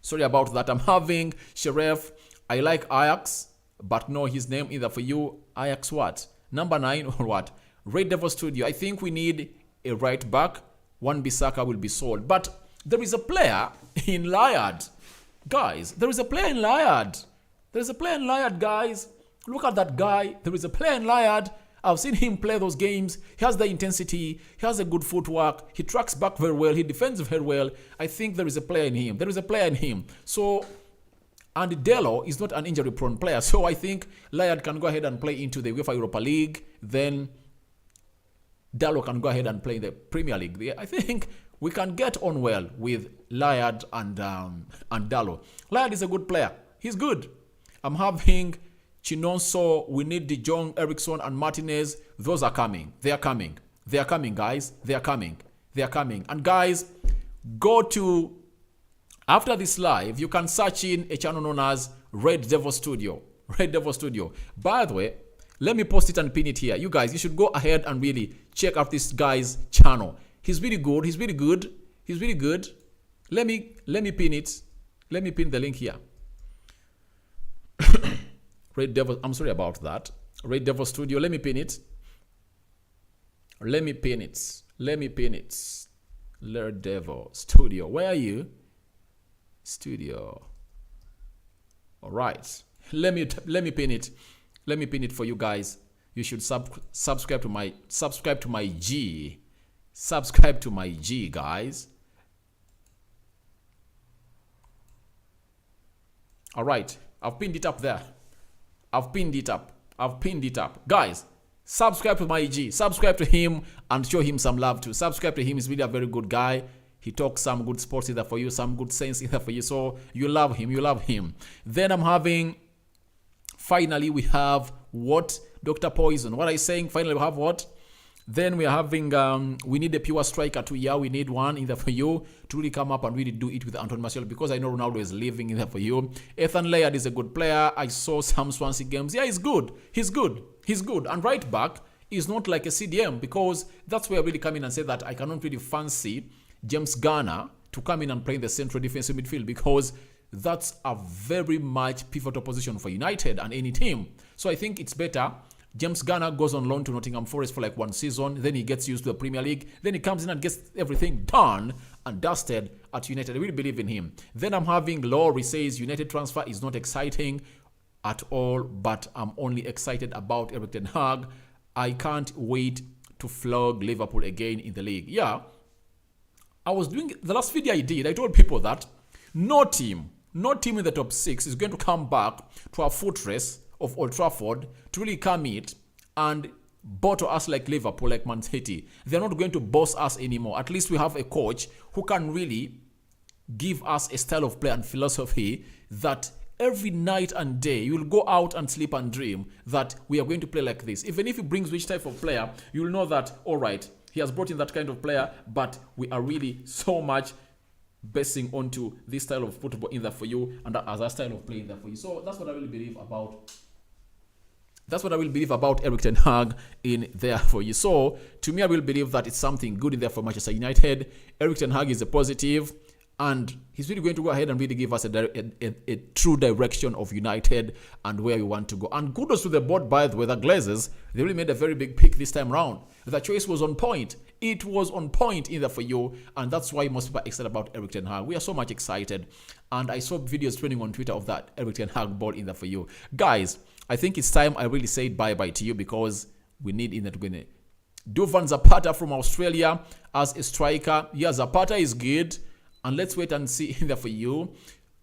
Sorry about that. I'm having Sheriff. I like Ajax, but no, his name either for you. Ajax what? Number 9 or what? Red Devil Studio. I think we need a right back. Wan-Bissaka will be sold. But there is a player in Laird. Guys, there is a player in Laird. Guys. Look at that guy. There is a player in Laird. I've seen him play those games. He has the intensity. He has a good footwork. He tracks back very well. He defends very well. I think there is a player in him. So, and Delo is not an injury-prone player. So I think Laird can go ahead and play into the UEFA Europa League. Then Delo can go ahead and play in the Premier League. I think we can get on well with Laird and Dalo. Laird is a good player. He's good. I'm having Chinonso. We need De Jong, Eriksen, and Martinez. Those are coming. They are coming, guys. They are coming. And guys, go to, after this live, you can search in a channel known as Red Devil Studio. By the way, let me post it and pin it here. You guys, you should go ahead and really check out this guy's channel. He's really good. Let me pin it. Let me pin the link here. Red Devil, I'm sorry about that. Red Devil Studio, let me pin it. Red Devil Studio, where are you? Studio. All right. Let me pin it. Let me pin it for you guys. You should subscribe to my G. Subscribe to my G, guys. All right. I've pinned it up there. Guys, subscribe to my G. Subscribe to him and show him some love too. Subscribe to him. He's really a very good guy. He talks some good sports either for you, some good sense either for you. So you love him. Then I'm having, finally we have what? Dr. Poison. What are you saying? Finally we have what? Then we are having, we need a pure striker too. Yeah, we need one either for you to really come up and really do it with Anton Martial, because I know Ronaldo is leaving either for you. Ethan Laird is a good player. I saw some Swansea games. Yeah, he's good. And right back is not like a CDM, because that's where I really come in and say that I cannot really fancy James Garner to come in and play in the central defensive midfield, because that's a very much pivotal position for United and any team. So I think it's better James Garner goes on loan to Nottingham Forest for like 1 season. Then he gets used to the Premier League. Then he comes in and gets everything done and dusted at United. I really believe in him. Then I'm having Laurie says United transfer is not exciting at all, but I'm only excited about Erik ten Hag. I can't wait to flog Liverpool again in the league. Yeah, I was doing the last video I did. I told people that no team in the top 6 is going to come back to our fortress of Old Trafford to really come it and bottle us like Liverpool, like Man City. They're not going to boss us anymore. At least we have a coach who can really give us a style of play and philosophy that every night and day you will go out and sleep and dream that we are going to play like this. Even if he brings which type of player, you will know that, all right, he has brought in that kind of player, but we are really so much basing onto this style of football in there for you and as a style of play in there for you. So that's what I really believe about. That's what I will believe about Erik ten Hag in there for you. So to me, I will believe that it's something good in there for Manchester United. Erik ten Hag is a positive, and he's really going to go ahead and really give us a true direction of United and where we want to go. And kudos to the board, by the way, the Glazers. They really made a very big pick this time around. The choice was on point. It was on point in there for you, and that's why most people are excited about Erik ten Hag. We are so much excited, and I saw videos trending on Twitter of that Erik ten Hag board in there for you. Guys, I think it's time I really say bye-bye to you because we need in that to go. Duvan Zapata from Australia as a striker. Yeah, Zapata is good. And let's wait and see in there for you.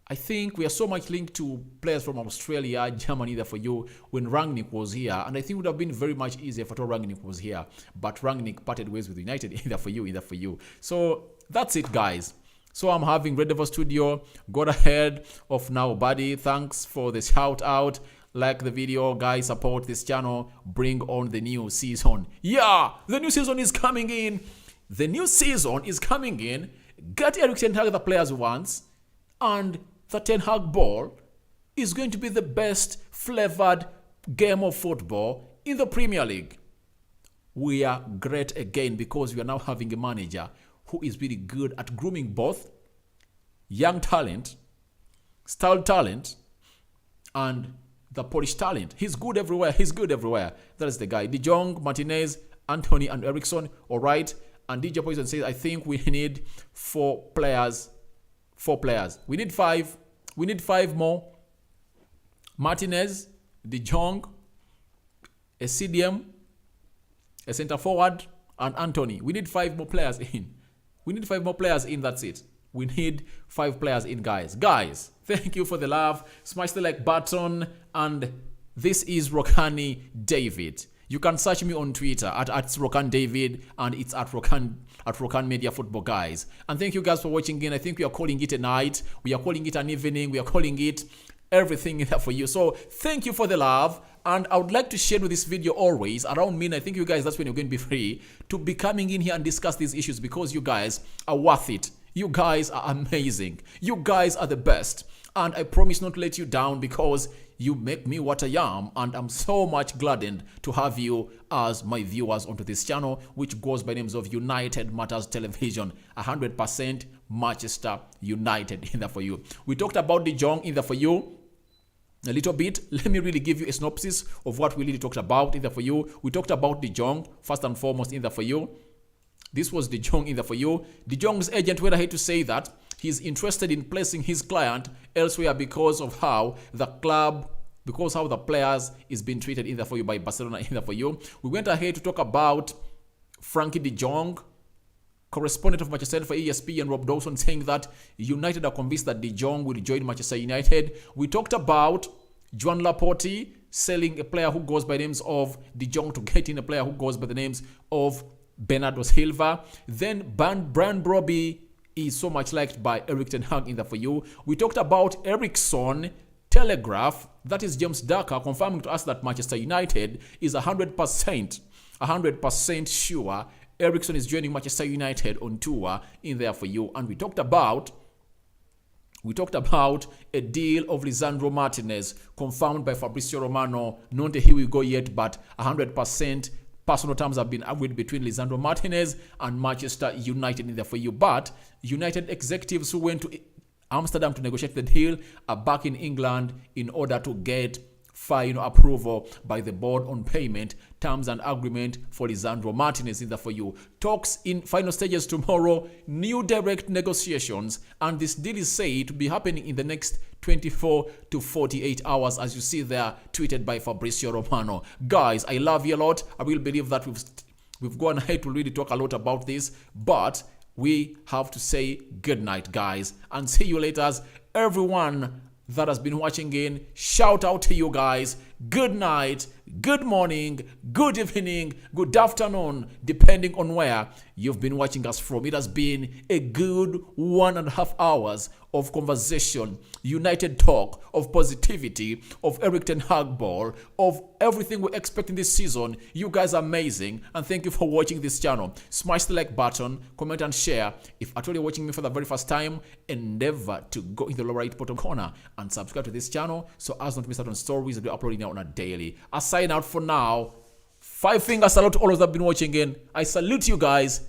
I think we are so much linked to players from Australia, Germany there for you when Rangnick was here. And I think it would have been very much easier if Rangnick was here. But Rangnick parted ways with United in there for you. So that's it, guys. So I'm having Red Devil Studio got ahead of now, buddy. Thanks for the shout out. Like the video, guys. Support this channel. Bring on the new season. Yeah, the new season is coming in. The new season is coming in. Get Erik ten Hag the players wants, and the Ten Hag ball is going to be the best flavored game of football in the Premier League. We are great again because we are now having a manager who is really good at grooming both young talent, style talent, and the Polish talent. He's good everywhere. That is the guy. De Jong, Martinez, Anthony, and Eriksen. All right. And DJ Poison says, I think we need 4 players. 4 players. We need 5. We need 5 more. Martinez, De Jong, a CDM, a center forward, and Anthony. We need 5 more players in. That's it. We need 5 players in, guys. Guys, thank you for the love. Smash the like button. And this is Rokani David. You can search me on Twitter at Rokan David, and it's at Rokan Media Football, guys. And thank you guys for watching again. I think we are calling it a night. We are calling it an evening. We are calling it everything in there for you. So thank you for the love. And I would like to share with this video always around me. I think you guys, that's when you're going to be free to be coming in here and discuss these issues because you guys are worth it. You guys are amazing. You guys are the best. And I promise not to let you down because you make me what I am, and I'm so much gladdened to have you as my viewers onto this channel, which goes by names of United Matters Television. 100% Manchester United in there for you. We talked about De Jong in there for you a little bit. Let me really give you a synopsis of what we really talked about in there for you. We talked about De Jong first and foremost in there for you. This was De Jong in there for you. De Jong's agent went ahead to say that he's interested in placing his client elsewhere because of how the club, because how the players is being treated in there for you by Barcelona in there for you. We went ahead to talk about Frankie De Jong, correspondent of Manchester United for ESPN, Rob Dawson, saying that United are convinced that De Jong will join Manchester United. We talked about Joan Laporte selling a player who goes by the names of De Jong to get in a player who goes by the names of Bernardo Silva. Then Brian Brobby is so much liked by Erik ten Hag in there for you. We talked about Eriksen. Telegraph, that is James Daka, confirming to us that Manchester United is 100% sure Eriksen is joining Manchester United on tour in there for you. And we talked about a deal of Lisandro Martinez confirmed by Fabrizio Romano. Not here we go yet, but 100% personal terms have been agreed between Lisandro Martinez and Manchester United in there for you. But United executives who went to Amsterdam to negotiate the deal are back in England in order to get final approval by the board on payment, terms and agreement for Lisandro Martinez in there for you. Talks in final stages tomorrow, new direct negotiations, and this deal is said to be happening in the next 24 to 48 hours, as you see there, tweeted by Fabrizio Romano. Guys, I love you a lot. I will believe that we've gone ahead to really talk a lot about this, but we have to say good night, guys, and see you later. Everyone that has been watching in, shout out to you guys. Good night, good morning, good evening, good afternoon, depending on where you've been watching us from. It has been a good 1.5 hours of conversation, united talk, of positivity, of Erik ten Hag ball, of everything we expect in this season. You guys are amazing, and thank you for watching this channel. Smash the like button, comment and share. If at all you're watching me for the very first time, endeavor to go in the lower right bottom corner and subscribe to this channel so as not to miss out on stories that we're uploading out on a daily. I sign out for now. 5 finger salute to all of those that have been watching in. I salute you guys.